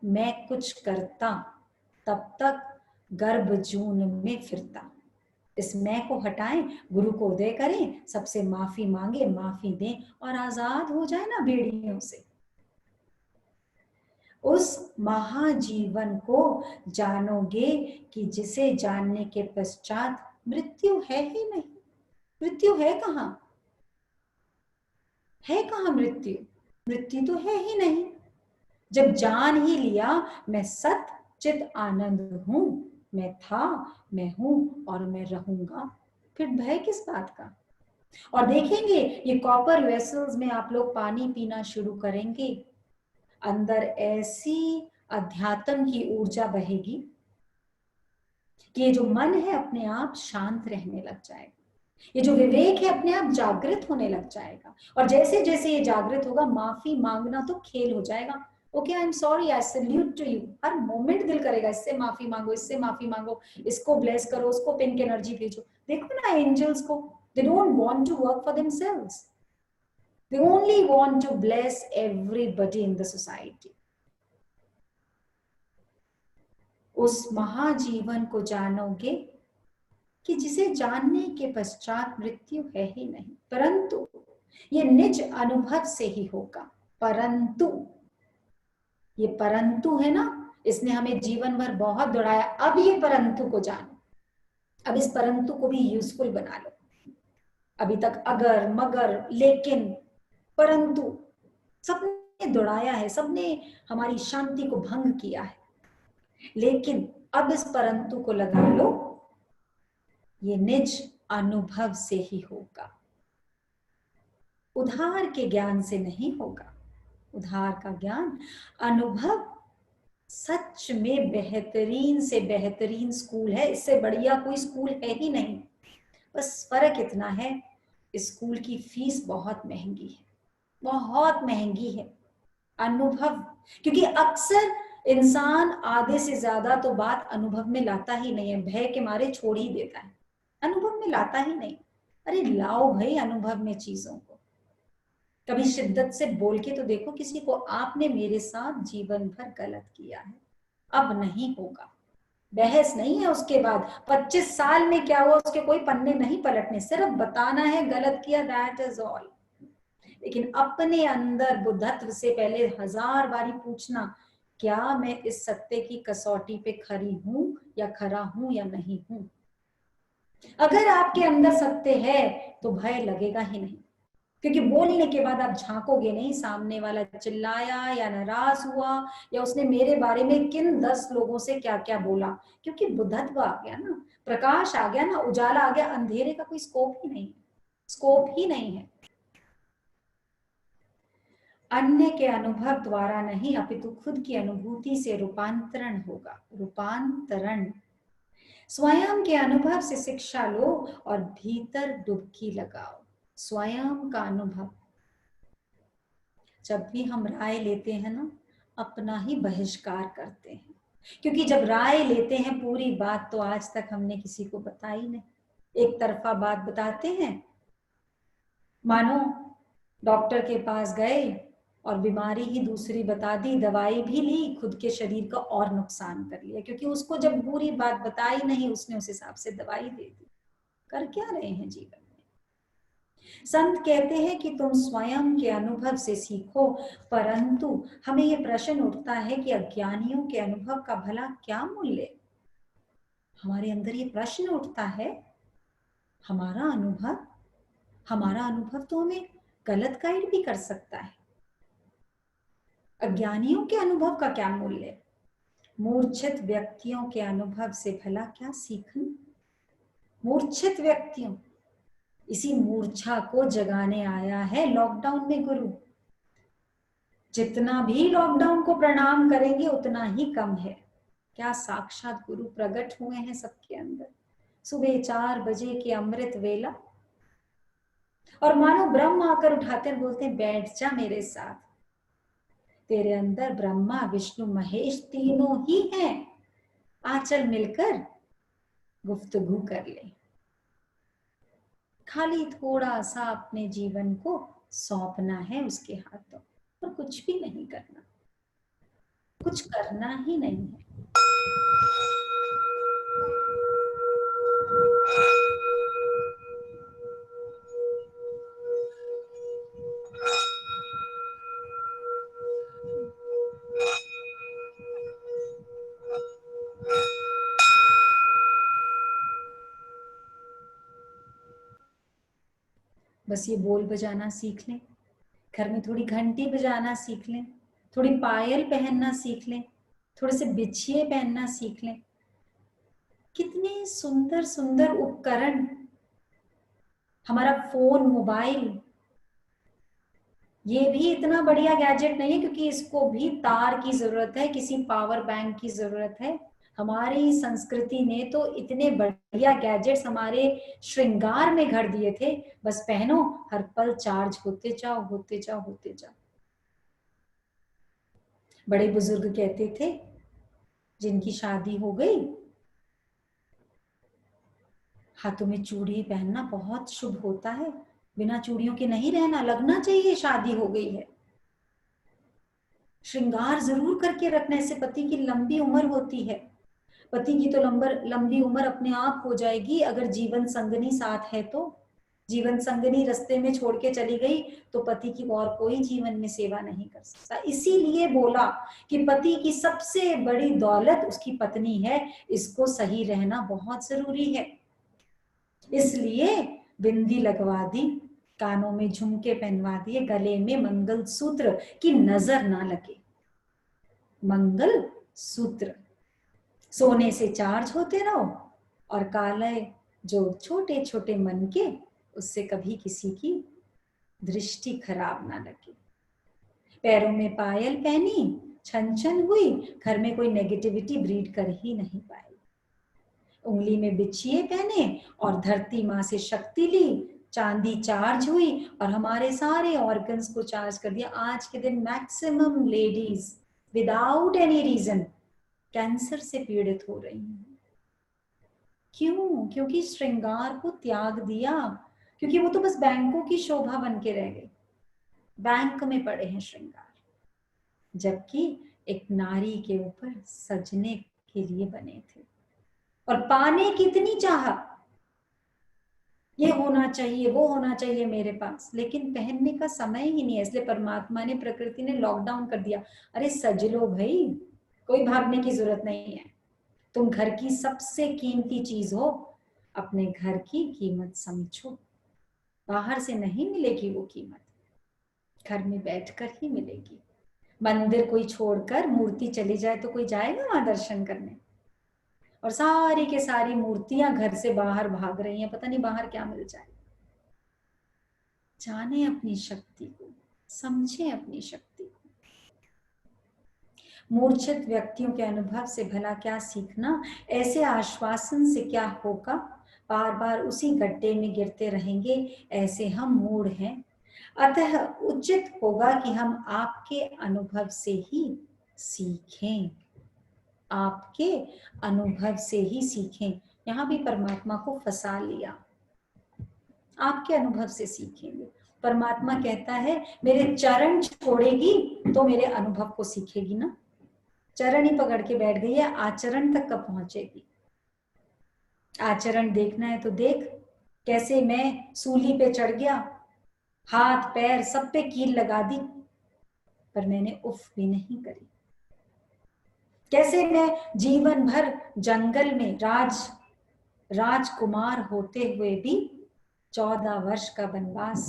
मैं कुछ करता तब तक गर्भ जून में फिरता। इस मैं को हटाएं, गुरु को उदय करें, सबसे माफी मांगे, माफी दें और आजाद हो जाए ना बेड़ियों से। उस महाजीवन को जानोगे कि जिसे जानने के पश्चात मृत्यु है ही नहीं। मृत्यु है कहाँ? है कहाँ मृत्यु? मृत्यु तो है ही नहीं। जब जान ही लिया मैं सत चित आनंद हूं, मैं था, मैं हूं और मैं रहूंगा, फिर भय किस बात का? और देखेंगे ये कॉपर वेसल्स में आप लोग पानी पीना शुरू करेंगे, अंदर ऐसी अध्यात्म की ऊर्जा बहेगी कि ये जो मन है अपने आप शांत रहने लग जाएगा। ये जो विवेक है अपने आप जागृत होने लग जाएगा। और जैसे जैसे ये जागृत होगा, माफी मांगना तो खेल हो जाएगा। Okay, I am sorry, I salute to you. हर मोमेंट दिल करेगा इससे माफी मांगो, इससे माफी मांगो, इसको ब्लेस करो, उसको पिंक एनर्जी भेजो। देखो ना एंजल्स को, they don't want to work for themselves, they only want to bless everybody in the society. उस महाजीवन को जानोगे कि जिसे जानने के पश्चात मृत्यु है ही नहीं, परंतु ये निज अनुभव से ही होगा। परंतु ये परंतु है ना, इसने हमें जीवन भर बहुत दौड़ाया। अब ये परंतु को जानो, अब इस परंतु को भी यूजफुल बना लो। अभी तक अगर, मगर, लेकिन, परंतु सबने दौड़ाया है, सबने हमारी शांति को भंग किया है। लेकिन अब इस परंतु को लगा लो, ये निज अनुभव से ही होगा। उधार के ज्ञान से नहीं होगा। उधार का ज्ञान अनुभव सच में बेहतरीन से बेहतरीन स्कूल है, इससे बढ़िया कोई स्कूल है ही नहीं। बस फर्क इतना है, स्कूल की फीस बहुत महंगी है, बहुत महंगी है। अनुभव, क्योंकि अक्सर इंसान आधे से ज्यादा तो बात अनुभव में लाता ही नहीं है, भय के मारे छोड़ ही देता है, अनुभव में लाता ही नहीं। अरे लाओ भाई अनुभव में चीजों को, कभी शिद्दत से बोल के तो देखो किसी को, आपने मेरे साथ जीवन भर गलत किया है, अब नहीं होगा। बहस नहीं है उसके बाद, 25 साल में क्या हुआ उसके कोई पन्ने नहीं पलटने, सिर्फ बताना है गलत किया, दैट इज ऑल। लेकिन अपने अंदर बुद्धत्व से पहले 1000 बारी पूछना, क्या मैं इस सत्य की कसौटी पे खरी हूं या खरा हूं या नहीं हूं। अगर आपके अंदर सत्य है तो भय लगेगा ही नहीं, क्योंकि बोलने के बाद आप झांकोगे नहीं सामने वाला चिल्लाया या नाराज हुआ या उसने मेरे बारे में किन 10 लोगों से क्या क्या बोला, क्योंकि बुद्धत्व आ गया ना, प्रकाश आ गया ना, उजाला आ गया, अंधेरे का कोई स्कोप ही नहीं, स्कोप ही नहीं है। अन्य के अनुभव द्वारा नहीं अपितु खुद की अनुभूति से रूपांतरण होगा। रूपांतरण, स्वयं के अनुभव से शिक्षा लो और भीतर डुबकी लगाओ। स्वयं का अनुभव, जब भी हम राय लेते हैं ना, अपना ही बहिष्कार करते हैं, क्योंकि जब राय लेते हैं पूरी बात तो आज तक हमने किसी को बताई नहीं, एक तरफा बात बताते हैं। मानो डॉक्टर के पास गए और बीमारी ही दूसरी बता दी, दवाई भी ली, खुद के शरीर का और नुकसान कर लिया, क्योंकि उसको जब पूरी बात बताई नहीं उसने उस हिसाब से दवाई दे दी। कर क्या रहे हैं जीवन में? संत कहते हैं कि तुम स्वयं के अनुभव से सीखो, परंतु हमें यह प्रश्न उठता है कि अज्ञानियों के अनुभव का भला क्या मूल्य? हमारे अंदर ये प्रश्न उठता है, हमारा अनुभव तो हमें गलत गाइड भी कर सकता है। अज्ञानियों के अनुभव का क्या मूल्य? मूर्छित व्यक्तियों के अनुभव से भला क्या सीखना? मूर्छित व्यक्तियों, इसी मूर्छा को जगाने आया है लॉकडाउन में गुरु। जितना भी लॉकडाउन को प्रणाम करेंगे उतना ही कम है। क्या साक्षात गुरु प्रकट हुए हैं सबके अंदर, सुबह 4 बजे की अमृत वेला, और मानो ब्रह्म आकर उठाते बोलते हैं बैठ जा मेरे साथ, तेरे अंदर ब्रह्मा विष्णु महेश तीनों ही हैं, आचल मिलकर गुफ्तगू कर ले। खाली थोड़ा सा अपने जीवन को सौंपना है उसके हाथों, और कुछ भी नहीं करना, कुछ करना ही नहीं है। बस ये बोल बजाना सीख लें, घर में थोड़ी घंटी बजाना सीख लें, थोड़ी पायल पहनना सीख लें, थोड़े से बिछिए पहनना सीख लें। कितने सुंदर सुंदर उपकरण, हमारा फोन मोबाइल, ये भी इतना बढ़िया गैजेट नहीं है, क्योंकि इसको भी तार की जरूरत है, किसी पावर बैंक की जरूरत है। हमारी संस्कृति ने तो इतने बढ़िया गैजेट्स हमारे श्रृंगार में घर दिए थे, बस पहनो हर पल चार्ज होते जाओ होते जाओ होते जाओ। बड़े बुजुर्ग कहते थे जिनकी शादी हो गई, हाथों में चूड़ी पहनना बहुत शुभ होता है, बिना चूड़ियों के नहीं रहना, लगना चाहिए शादी हो गई है। श्रृंगार जरूर करके रखना, इससे पति की लंबी उम्र होती है। पति की तो लंबी उम्र अपने आप हो जाएगी अगर जीवन संगनी साथ है तो। जीवन संगनी रास्ते में छोड़ के चली गई तो पति की और कोई जीवन में सेवा नहीं कर सकता। इसीलिए बोला कि पति की सबसे बड़ी दौलत उसकी पत्नी है, इसको सही रहना बहुत जरूरी है। इसलिए बिंदी लगवा दी, कानों में झुमके पहनवा दिए, गले में मंगल सूत्र की नजर ना लगे। मंगल सूत्र, सोने से चार्ज होते रहो, और काले जो छोटे छोटे मन के, उससे कभी किसी की दृष्टि खराब ना लगे। पैरों में पायल पहनी, छन छन हुई, घर में कोई नेगेटिविटी ब्रीड कर ही नहीं पाई। उंगली में बिछिए पहने और धरती माँ से शक्ति ली, चांदी चार्ज हुई और हमारे सारे ऑर्गन्स को चार्ज कर दिया। आज के दिन maximum ladies without any reason cancer से पीड़ित हो रही हैं। क्यों? क्योंकि श्रृंगार को त्याग दिया, क्योंकि वो तो बस बैंकों की शोभा बन के रह गई, बैंक में पड़े हैं श्रृंगार, जबकि एक नारी के ऊपर सजने के लिए बने थे। और पाने कितनी चाहा, ये होना चाहिए, वो होना चाहिए मेरे पास, लेकिन पहनने का समय ही नहीं है। इसलिए परमात्मा ने, प्रकृति ने लॉकडाउन कर दिया। अरे सज लो भाई, कोई भागने की जरूरत नहीं है। तुम घर की सबसे कीमती चीज हो, अपने घर की कीमत समझो। बाहर से नहीं मिलेगी वो कीमत, घर में बैठकर ही मिलेगी। मंदिर कोई छोड़कर मूर्ति चली जाए तो कोई जाएगा वहां दर्शन करने? और सारी के सारी मूर्तियां घर से बाहर भाग रही हैं, पता नहीं बाहर क्या मिल जाए। जाने अपनी शक्ति को, समझे अपनी शक्ति को। मूर्छित व्यक्तियों के अनुभव से भला क्या सीखना, ऐसे आश्वासन से क्या होगा, बार बार उसी गड्ढे में गिरते रहेंगे, ऐसे हम मूढ़ हैं। अतः उचित होगा कि हम आपके अनुभव से ही सीखें, आपके अनुभव से ही सीखें। यहाँ भी परमात्मा को फंसा लिया, आपके अनुभव से सीखेंगे। परमात्मा कहता है मेरे चरण छोड़ेगी तो मेरे अनुभव को सीखेगी ना। चरण ही पकड़ के बैठ गई है, आचरण तक कब पहुंचेगी? आचरण देखना है तो देख, कैसे मैं सूली पे चढ़ गया, हाथ पैर सब पे कील लगा दी, पर मैंने उफ भी नहीं करी। कैसे मैं जीवन भर जंगल में राजकुमार होते हुए भी 14 वर्ष का वनवास,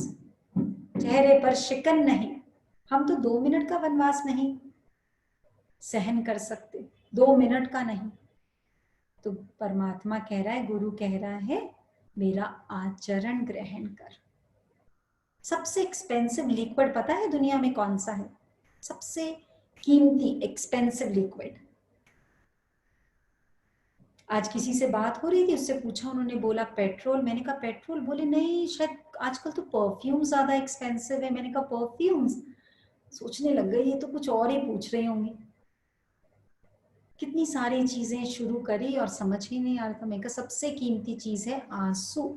चेहरे पर शिकन नहीं। हम तो 2 मिनट का वनवास नहीं सहन कर सकते, 2 मिनट का नहीं। तो परमात्मा कह रहा है, गुरु कह रहा है, मेरा आचरण ग्रहण कर। सबसे एक्सपेंसिव लिक्विड पता है दुनिया में कौन सा है? सबसे कीमती एक्सपेंसिव लिक्विड। आज किसी से बात हो रही थी, उससे पूछा, उन्होंने बोला पेट्रोल। मैंने कहा पेट्रोल? बोले नहीं, शायद आजकल तो परफ्यूम ज्यादा एक्सपेंसिव है। मैंने कहा परफ्यूम्स? सोचने लग गई, ये तो कुछ और ही पूछ रहे होंगे। कितनी सारी चीजें शुरू करी और समझ ही नहीं आ रहा था। मैंने कहा सबसे कीमती चीज है आंसू,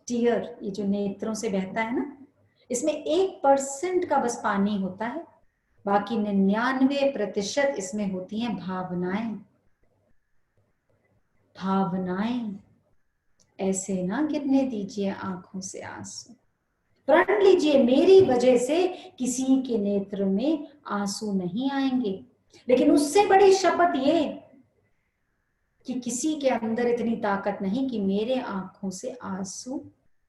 टीयर, ये जो नेत्रों से बहता है ना, इसमें 1% का बस पानी होता है, बाकी 99% इसमें होती हैं भावनाएं। भावनाएं ऐसे ना गिरने दीजिए आंखों से आंसू। प्रण लीजिए, मेरी वजह से किसी के नेत्र में आंसू नहीं आएंगे। लेकिन उससे बड़ी शपथ ये कि किसी के अंदर इतनी ताकत नहीं कि मेरे आंखों से आंसू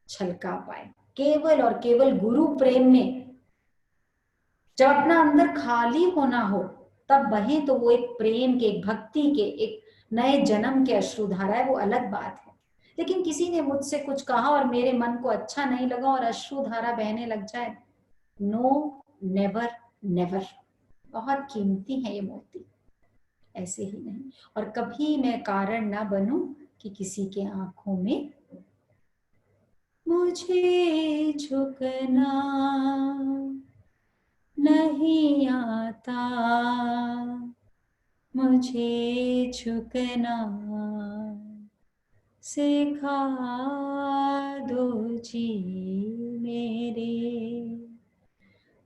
छलका पाए। केवल और केवल गुरु प्रेम में जब अपना अंदर खाली होना हो तब बहे, तो वो एक प्रेम के, एक भक्ति के, एक नए जन्म के अश्रुधारा है, वो अलग बात है। लेकिन किसी ने मुझसे कुछ कहा और मेरे मन को अच्छा नहीं लगा और अश्रुधारा बहने लग जाए, नो, नेवर नेवर। बहुत कीमती है ये मोती, ऐसे ही नहीं। और कभी मैं कारण ना बनूं कि किसी के आंखों में मुझे झुकना नहीं आता, मुझे झुकना सिखा दो जी मेरे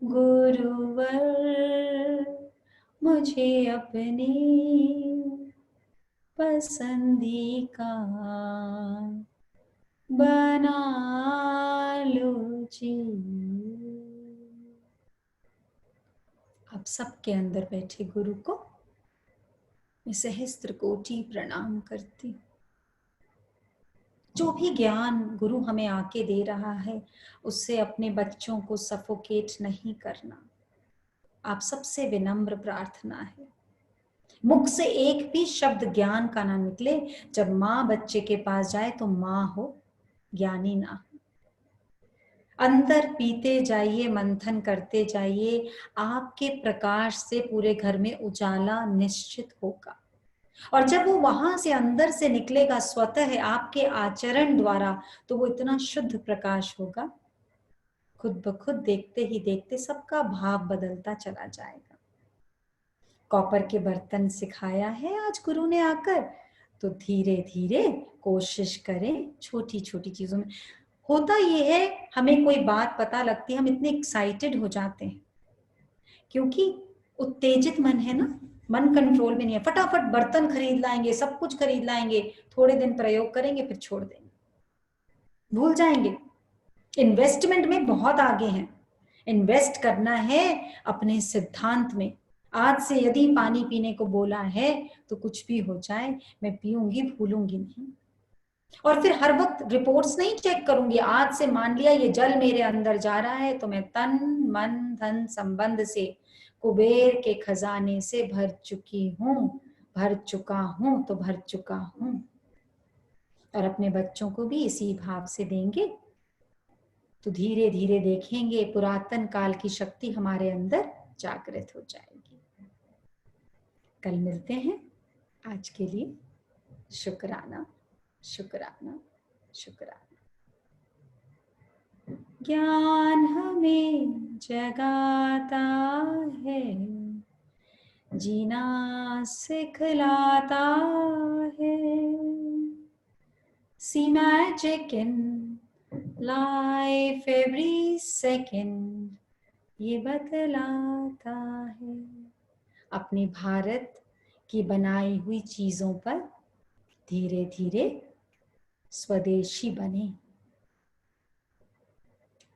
गुरुवर, मुझे अपनी पसंदी का बना लो जी। आप सबके अंदर बैठे गुरु को मैं सहस्त्र कोटि प्रणाम करती। जो भी ज्ञान गुरु हमें आके दे रहा है, उससे अपने बच्चों को सफोकेट नहीं करना। आप सबसे विनम्र प्रार्थना है, मुख से एक भी शब्द ज्ञान का ना निकले। जब माँ बच्चे के पास जाए तो माँ हो, ज्ञानी ना हो। अंदर पीते जाइए, मंथन करते जाइए, आपके प्रकाश से पूरे घर में उजाला निश्चित होगा। और जब वो वहां से अंदर से निकलेगा स्वतः आपके आचरण द्वारा, तो वो इतना शुद्ध प्रकाश होगा, खुद ब खुद देखते ही देखते सबका भाव बदलता चला जाएगा। कॉपर के बर्तन सिखाया है आज गुरु ने आकर, तो धीरे धीरे कोशिश करें छोटी छोटी चीजों में। होता ये है, हमें कोई बात पता लगती है, हम इतने एक्साइटेड हो जाते हैं क्योंकि उत्तेजित मन है ना, मन कंट्रोल में नहीं है। फटाफट बर्तन खरीद लाएंगे, सब कुछ खरीद लाएंगे, थोड़े दिन प्रयोग करेंगे फिर छोड़ देंगे, भूल जाएंगे। इन्वेस्टमेंट में बहुत आगे हैं। इन्वेस्ट करना है अपने सिद्धांत में। आज से यदि पानी पीने को बोला है तो कुछ भी हो जाए मैं पीऊंगी, भूलूंगी नहीं। और फिर हर वक्त रिपोर्ट्स नहीं चेक करूंगी। आज से मान लिया ये जल मेरे अंदर जा रहा है तो मैं तन मन धन संबंध से कुबेर के खजाने से भर चुकी हूं, भर चुका हूं तो भर चुका हूं। और अपने बच्चों को भी इसी भाव से देंगे तो धीरे धीरे देखेंगे पुरातन काल की शक्ति हमारे अंदर जागृत हो जाएगी। कल मिलते हैं। आज के लिए शुक्राना, शुक्राना, शुक्राना। ज्ञान हमें जगाता है, जीना सिखलाता है। See magic in life every second, ये बतलाता है। अपने भारत की बनाई हुई चीजों पर धीरे धीरे स्वदेशी बने,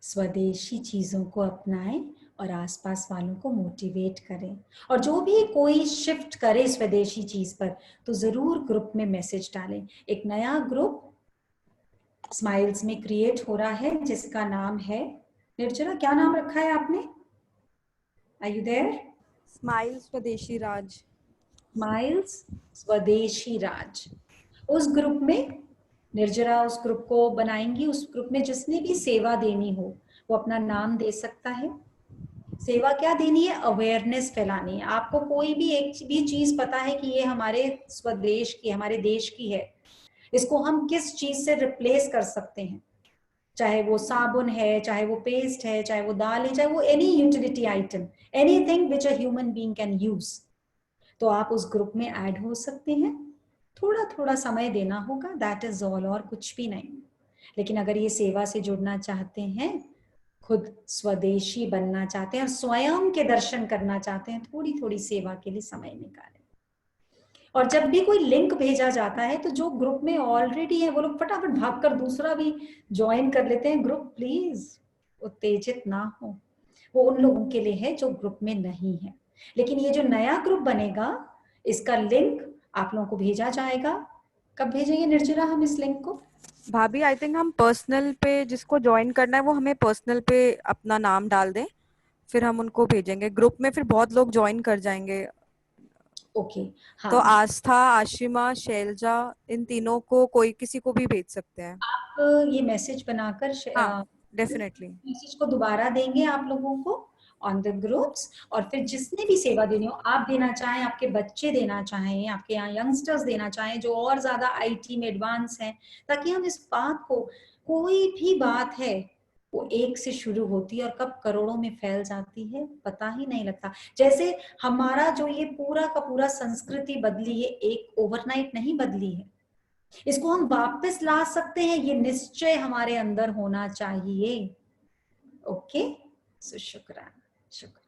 स्वदेशी चीजों को अपनाएं और आसपास वालों को मोटिवेट करें। और जो भी कोई शिफ्ट करे स्वदेशी चीज पर तो जरूर ग्रुप में मैसेज डालें। एक नया ग्रुप स्माइल्स में क्रिएट हो रहा है जिसका नाम है, निर्जरा क्या नाम रखा है आपने? Are you there? स्माइल्स स्वदेशी राज। स्माइल्स स्वदेशी राज। उस ग्रुप में निर्जरा उस ग्रुप को बनाएंगी। उस ग्रुप में जिसने भी सेवा देनी हो वो अपना नाम दे सकता है। सेवा क्या देनी है? अवेयरनेस फैलानी है। आपको कोई भी एक भी चीज पता है कि ये हमारे स्वदेश की, हमारे देश की है, इसको हम किस चीज से रिप्लेस कर सकते हैं, चाहे वो साबुन है, चाहे वो पेस्ट है, चाहे वो दाल है, चाहे वो any utility item, anything which a human being can use. तो आप उस ग्रुप में ऐड हो सकते हैं। थोड़ा थोड़ा समय देना होगा, दैट इज ऑल, और कुछ भी नहीं। लेकिन अगर ये सेवा से जुड़ना चाहते हैं, खुद स्वदेशी बनना चाहते हैं और स्वयं के दर्शन करना चाहते हैं, थोड़ी थोड़ी सेवा के लिए समय निकालें। और जब भी कोई लिंक भेजा जाता है तो जो ग्रुप में ऑलरेडी है वो लोग फटाफट भागकर दूसरा भी ज्वाइन कर लेते हैं ग्रुप। प्लीज उत्तेजित ना हो, वो उन लोगों के लिए है जो ग्रुप में नहीं है। लेकिन ये जो नया ग्रुप बनेगा इसका लिंक आप लोगों को भेजा जाएगा। कब भेजेंगे निर्जरा हम इस लिंक को? भाभी आई थिंक हम पर्सनल पे जिसको ज्वाइन करना है वो हमें पर्सनल पे अपना नाम डाल दें, फिर हम उनको भेजेंगे। ग्रुप में फिर बहुत लोग ज्वाइन कर जाएंगे। ओके, हाँ। तो आस्था, आशिमा, शैलजा, इन तीनों को कोई किसी को भी भेज सकते हैं। आप ये मैसेज बनाकर डेफिनेटली मैसेज को दोबारा देंगे आप लोगों को ऑन द ग्रुप्स। और फिर जिसने भी सेवा देनी हो, आप देना चाहें, आपके बच्चे देना चाहें, आपके यहाँ यंगस्टर्स देना चाहें जो और ज्यादा आईटी में एडवांस हैं, ताकि हम इस बात को, कोई भी बात है वो एक से शुरू होती है और कब करोड़ों में फैल जाती है पता ही नहीं लगता। जैसे हमारा जो ये पूरा का पूरा संस्कृति बदली है, एक ओवरनाइट नहीं बदली है। इसको हम वापस ला सकते हैं, ये निश्चय हमारे अंदर होना चाहिए। ओके, सो शुक्राना, शुक्राना।